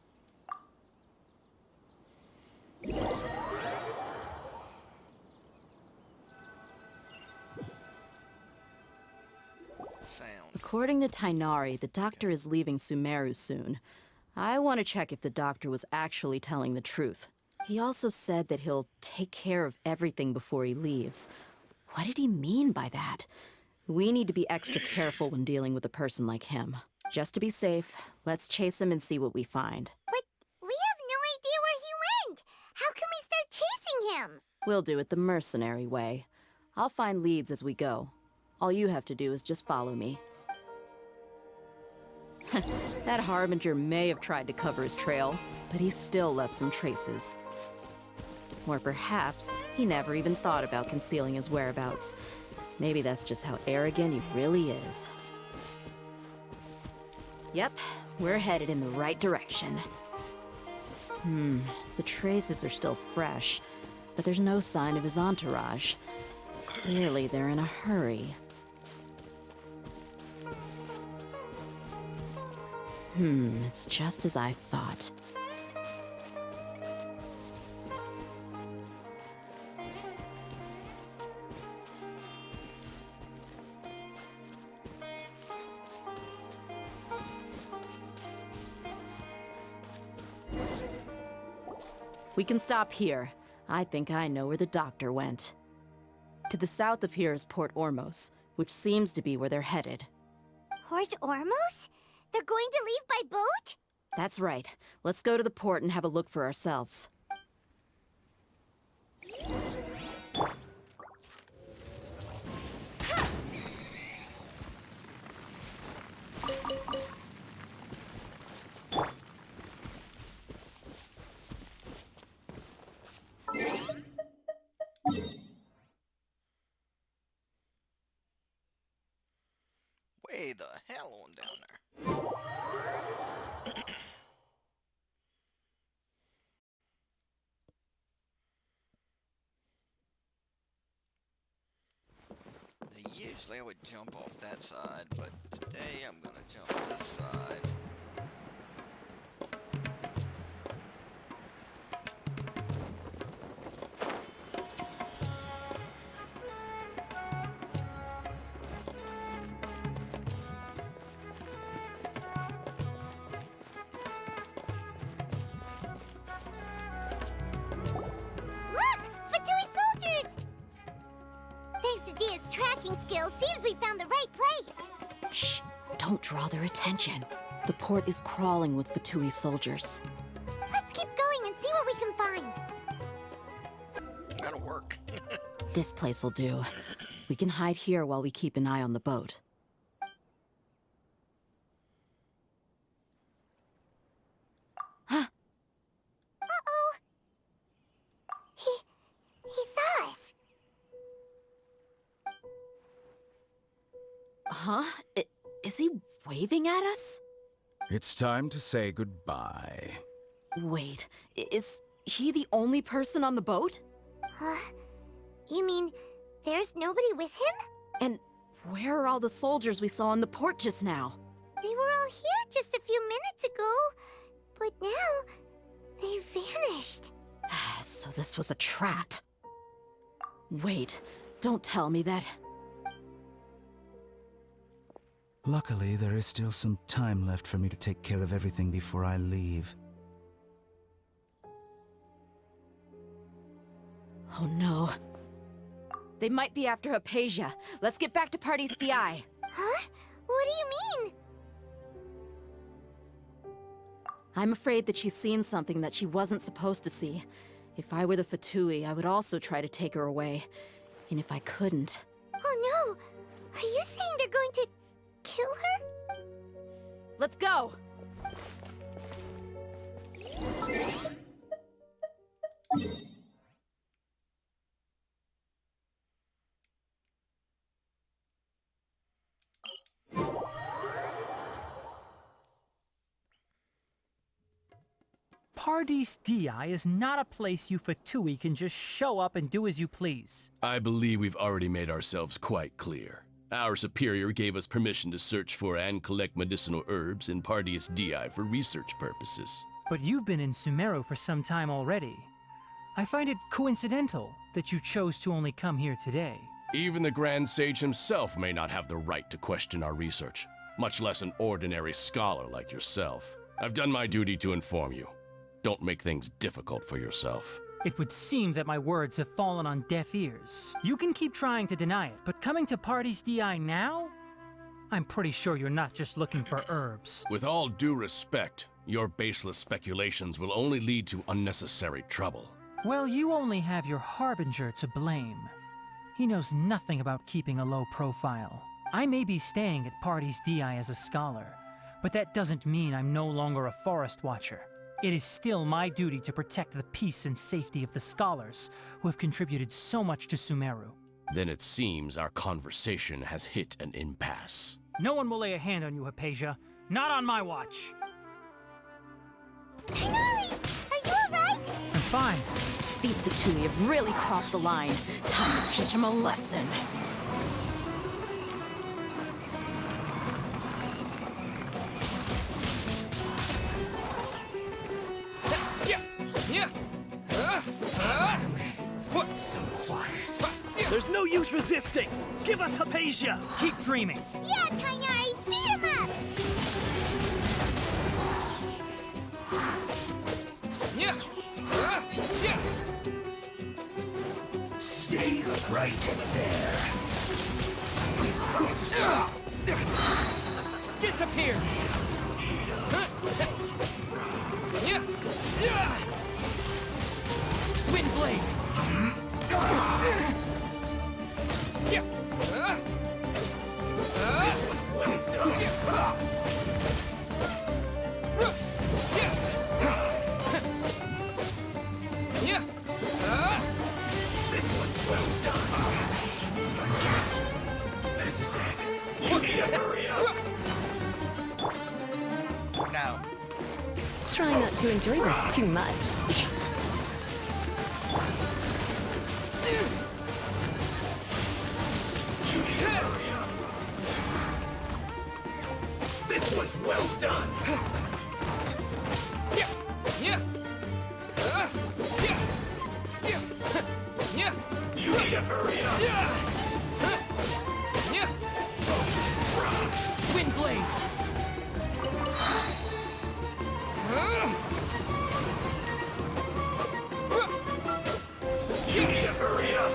Sound. According to Tainari, the doctor is leaving Sumeru soon. I want to check if the doctor was actually telling the truth. He also said that he'll take care of everything before he leaves. What did he mean by that? We need to be extra careful when dealing with a person like him. Just to be safe, let's chase him and see what we find. But we have no idea where he went. How can we start chasing him? We'll do it the mercenary way. I'll find leads as we go. All you have to do is just follow me. That Harbinger may have tried to cover his trail, but he still left some traces. Or perhaps he never even thought about concealing his whereabouts. Maybe that's just how arrogant he really is. Yep, we're headed in the right direction. The traces are still fresh, but there's no sign of his entourage. Clearly they're in a hurry. It's just as I thought. We can stop here. I think I know where the doctor went. To the south of here is Port Ormos, which seems to be where they're headed. Port Ormos? They're going to leave by boat? That's right. Let's go to the port and have a look for ourselves. Way the hell on down there. Usually I would jump off that side, but today I'm gonna jump this side. Look! Futui soldiers! Thanks to Dia's tracking skills, seems we found the right place. Shh! Don't draw their attention. The port is crawling with Futui soldiers. Let's keep going and see what we can find. That'll work. This place will do. We can hide here while we keep an eye on the boat. Uh-oh. He saw us. Huh? Is he waving at us? It's time to say goodbye. Wait, is he the only person on the boat? You mean there's nobody with him? And where are all the soldiers we saw in the port just now? They were all here just a few minutes ago, but now they've vanished. So this was a trap. Wait, don't tell me that... Luckily, there is still some time left for me to take care of everything before I leave. Oh no. They might be after Hypatia. Let's get back to Party's DI. Huh? What do you mean? I'm afraid that she's seen something that she wasn't supposed to see. If I were the Futui, I would also try to take her away. And if I couldn't... Oh no! Are you saying they're going to kill her? Let's go! Party's DI is not a place you Futui can just show up and do as you please. I believe we've already made ourselves quite clear. Our superior gave us permission to search for and collect medicinal herbs in Party's DI for research purposes. But you've been in Sumeru for some time already. I find it coincidental that you chose to only come here today. Even the Grand Sage himself may not have the right to question our research, much less an ordinary scholar like yourself. I've done my duty to inform you. Don't make things difficult for yourself. It would seem that my words have fallen on deaf ears. You can keep trying to deny it, but coming to Party's DI now? I'm pretty sure you're not just looking for herbs. With all due respect, your baseless speculations will only lead to unnecessary trouble. Well, you only have your Harbinger to blame. He knows nothing about keeping a low profile. I may be staying at Party's DI as a scholar, but that doesn't mean I'm no longer a forest watcher. It is still my duty to protect the peace and safety of the scholars who have contributed so much to Sumeru. Then it seems our conversation has hit an impasse. No one will lay a hand on you, Hypatia. Not on my watch. Tighnari, are you alright? I'm fine. These Futui have really crossed the line. Time to teach them a lesson. So quiet. There's no use resisting. Give us Hypatia. Keep dreaming. Yeah, Tighnari, beat him up! Stay right there. Disappear. Windblade. This one's well done. Yes, this is it. You need to hurry up. Now, Try not to enjoy this too much. This one's well done. You need to hurry up. Windblade. You need to hurry up.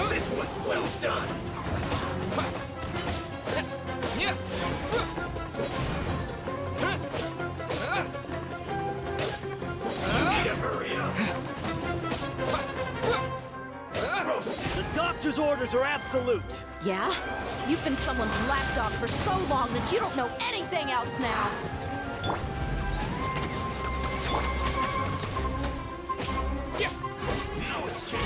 This one's well done. You need to hurry up. The doctor's orders are absolute. Yeah? You've been someone's lapdog for so long that you don't know anything else now. No escape.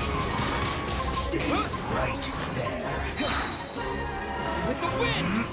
Stay right there. With the wind.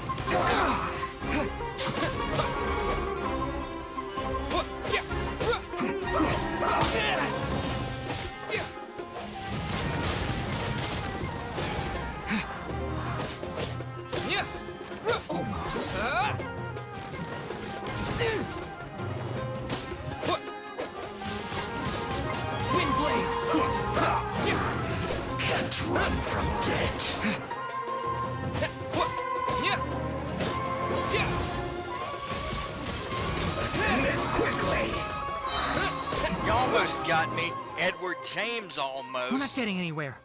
got me. Edward James almost. We're not getting anywhere.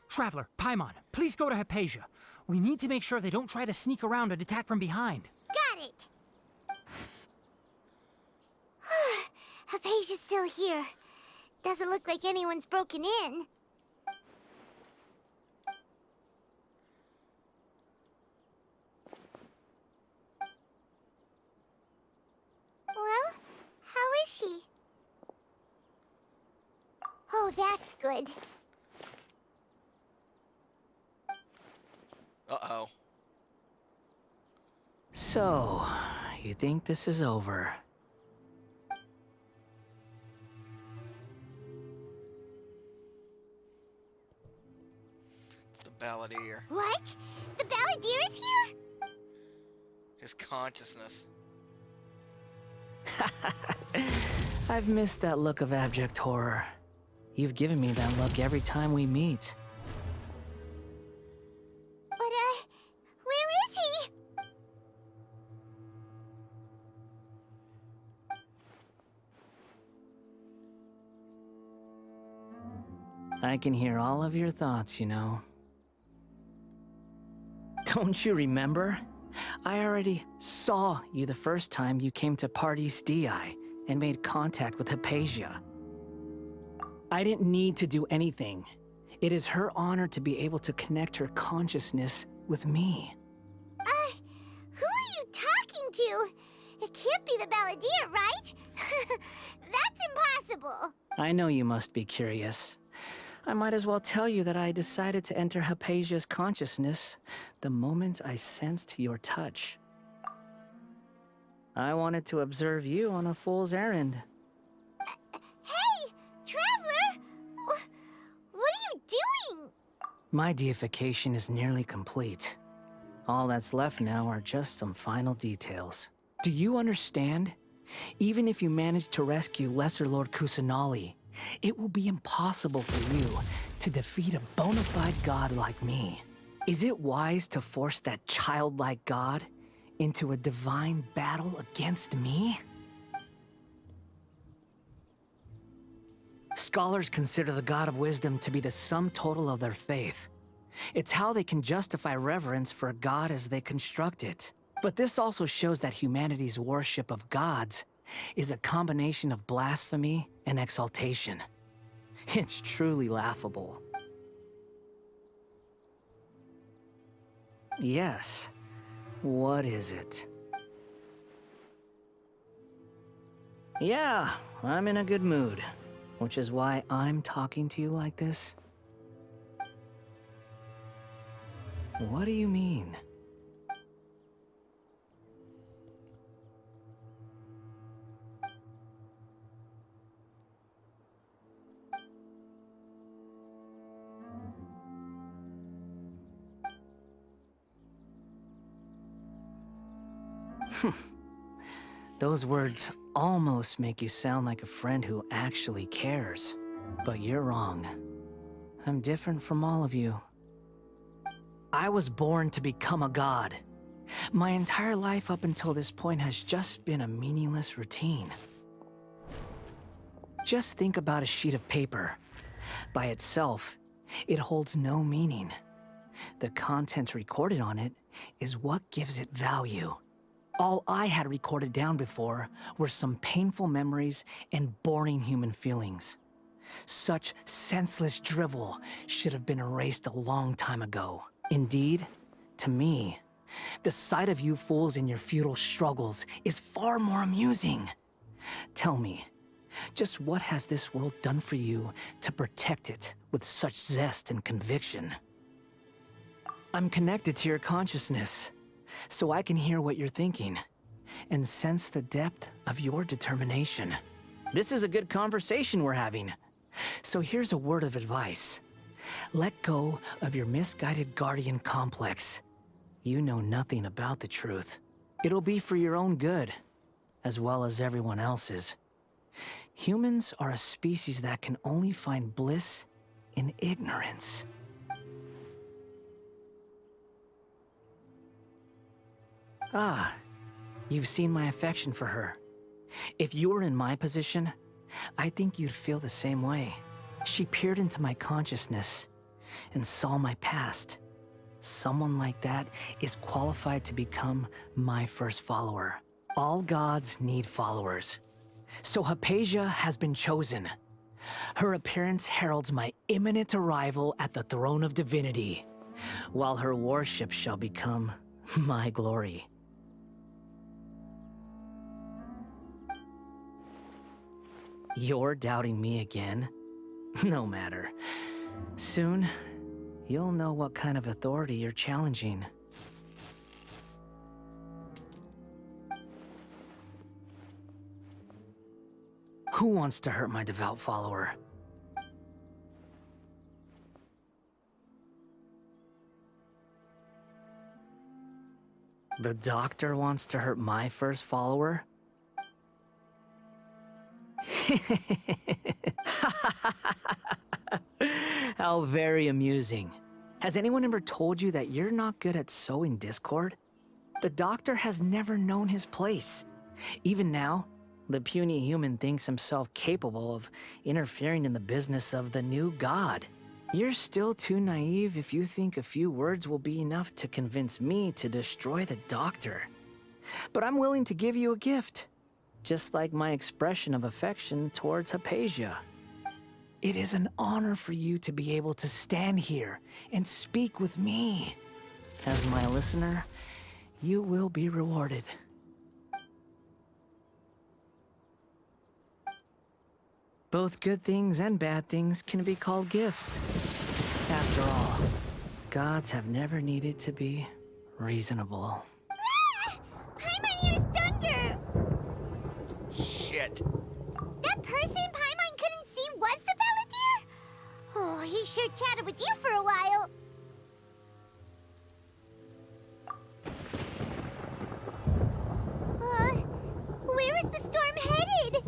Traveler, Paimon, please go to Hypatia. We need to make sure they don't try to sneak around and attack from behind. Got it. Hypatia's still here. Doesn't look like anyone's broken in. Well, how is she? Oh, that's good. Uh-oh. So, you think this is over? It's the Balladeer. What? The Balladeer is here? His consciousness. I've missed that look of abject horror. You've given me that look every time we meet. But, where is he? I can hear all of your thoughts, you know. Don't you remember? I already saw you the first time you came to Parties DI and made contact with Hypatia. I didn't need to do anything. It is her honor to be able to connect her consciousness with me. Who are you talking to? It can't be the Balladeer, right? That's impossible. I know you must be curious. I might as well tell you that I decided to enter Hypatia's consciousness the moment I sensed your touch. I wanted to observe you on a fool's errand. Hey, Traveler! What are you doing? My deification is nearly complete. All that's left now are just some final details. Do you understand? Even if you manage to rescue Lesser Lord Kusanali, it will be impossible for you to defeat a bona fide god like me. Is it wise to force that childlike god into a divine battle against me? Scholars consider the God of Wisdom to be the sum total of their faith. It's how they can justify reverence for a god as they construct it. But this also shows that humanity's worship of gods is a combination of blasphemy and exaltation. It's truly laughable. Yes. What is it? Yeah, I'm in a good mood, which is why I'm talking to you like this. What do you mean? Those words almost make you sound like a friend who actually cares. But you're wrong. I'm different from all of you. I was born to become a god. My entire life up until this point has just been a meaningless routine. Just think about a sheet of paper. By itself, it holds no meaning. The content recorded on it is what gives it value. All I had recorded down before were some painful memories and boring human feelings. Such senseless drivel should have been erased a long time ago. Indeed, to me, the sight of you fools in your futile struggles is far more amusing. Tell me, just what has this world done for you to protect it with such zest and conviction? I'm connected to your consciousness, so I can hear what you're thinking and sense the depth of your determination. This is a good conversation we're having. So here's a word of advice. Let go of your misguided guardian complex. You know nothing about the truth. It'll be for your own good, as well as everyone else's. Humans are a species that can only find bliss in ignorance. Ah, you've seen my affection for her. If you were in my position, I think you'd feel the same way. She peered into my consciousness and saw my past. Someone like that is qualified to become my first follower. All gods need followers. So Hypatia has been chosen. Her appearance heralds my imminent arrival at the throne of divinity, while her worship shall become my glory. You're doubting me again? No matter. Soon, you'll know what kind of authority you're challenging. Who wants to hurt my devout follower? The doctor wants to hurt my first follower? How very amusing. Has anyone ever told you that you're not good at sowing discord? The doctor has never known his place. Even now, the puny human thinks himself capable of interfering in the business of the new god. You're still too naive if you think a few words will be enough to convince me to destroy the doctor. But I'm willing to give you a gift, just like my expression of affection towards Hypatia. It is an honor for you to be able to stand here and speak with me. As my listener, you will be rewarded. Both good things and bad things can be called gifts. After all, gods have never needed to be reasonable. Ah! Paimon hears thunder! Shit. That person Paimon couldn't see was the Balladeer? Oh, he sure chatted with you for a while. Where is the storm headed?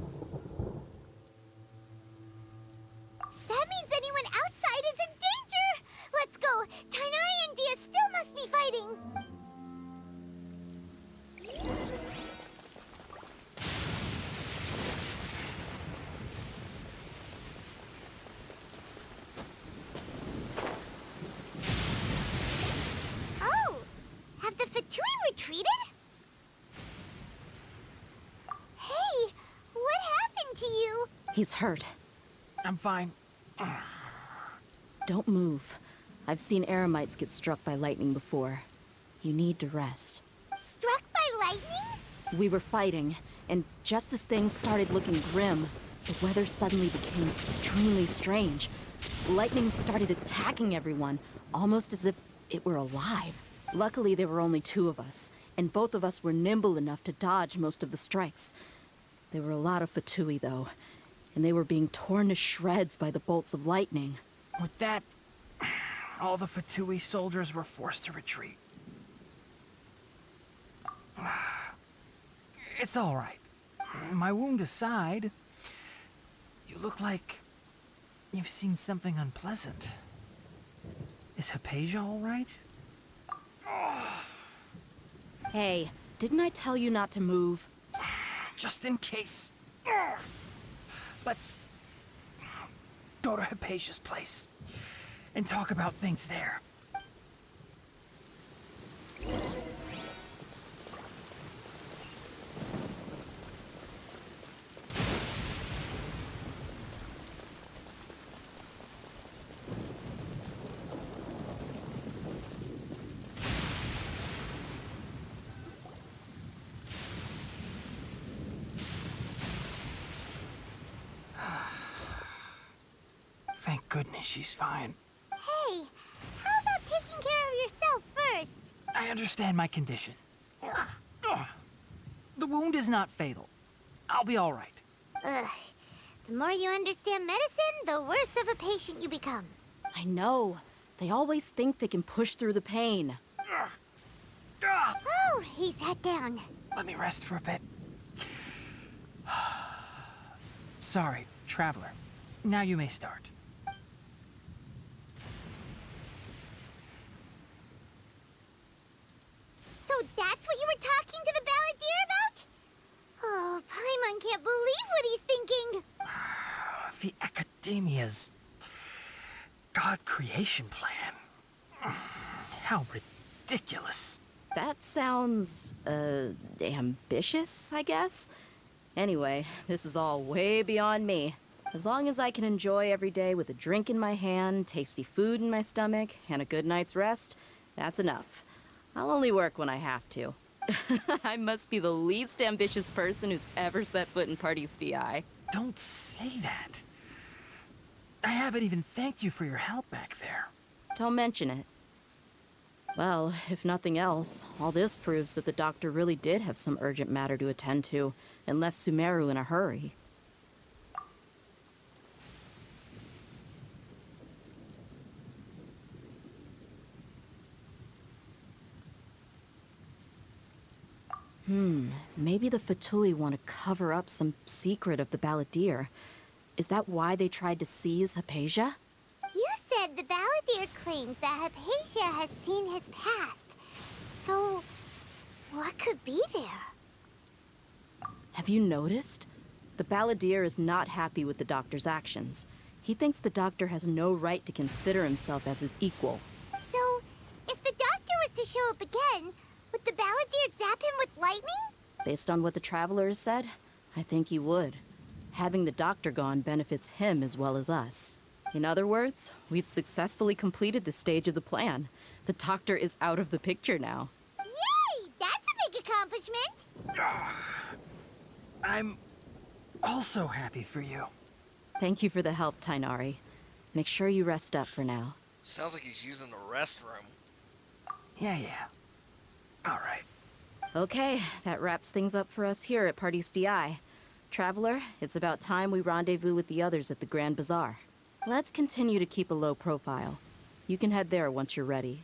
That means anyone outside is in danger! Let's go! Tighnari and Dia still must be fighting! Oh! Have the Futui retreated? Hey! What happened to you? He's hurt. I'm fine. Don't move. I've seen Eremites get struck by lightning before. You need to rest. Struck by lightning? We were fighting, and just as things started looking grim, the weather suddenly became extremely strange. Lightning started attacking everyone, almost as if it were alive. Luckily, there were only two of us, and both of us were nimble enough to dodge most of the strikes. There were a lot of Futui, though, and they were being torn to shreds by the bolts of lightning. With that, all the Futui soldiers were forced to retreat. It's all right. My wound aside, you look like you've seen something unpleasant. Is Hypatia all right? Hey, didn't I tell you not to move? Just in case. Let's go to Hypatia's place and talk about things there. Thank goodness she's fine. Hey, how about taking care of yourself first? I understand my condition. The wound is not fatal. I'll be all right. Ugh. The more you understand medicine, the worse of a patient you become. I know. They always think they can push through the pain. Oh, he sat down. Let me rest for a bit. Sorry, traveler. Now you may start. So that's what you were talking to the Balladeer about? Oh, Paimon can't believe what he's thinking. Academia's God creation plan. How ridiculous. That sounds, ambitious, I guess? Anyway, this is all way beyond me. As long as I can enjoy every day with a drink in my hand, tasty food in my stomach, and a good night's rest, that's enough. I'll only work when I have to. I must be the least ambitious person who's ever set foot in Party's DI. Don't say that. I haven't even thanked you for your help back there. Don't mention it. Well, if nothing else, all this proves that the doctor really did have some urgent matter to attend to and left Sumeru in a hurry. Maybe the Futui want to cover up some secret of the Balladeer. Is that why they tried to seize Hypatia? You said the Balladeer claimed that Hypatia has seen his past. So, what could be there? Have you noticed? The Balladeer is not happy with the doctor's actions. He thinks the doctor has no right to consider himself as his equal. So, if the doctor was to show up again, would the Balladeer zap him with lightning? Based on what the Traveler has said, I think he would. Having the doctor gone benefits him as well as us. In other words, we've successfully completed this stage of the plan. The doctor is out of the picture now. Yay! That's a big accomplishment! I'm also happy for you. Thank you for the help, Tainari. Make sure you rest up for now. Sounds like he's using the restroom. Yeah. All right. Okay, that wraps things up for us here at Party's DI. Traveler, it's about time we rendezvous with the others at the Grand Bazaar. Let's continue to keep a low profile. You can head there once you're ready.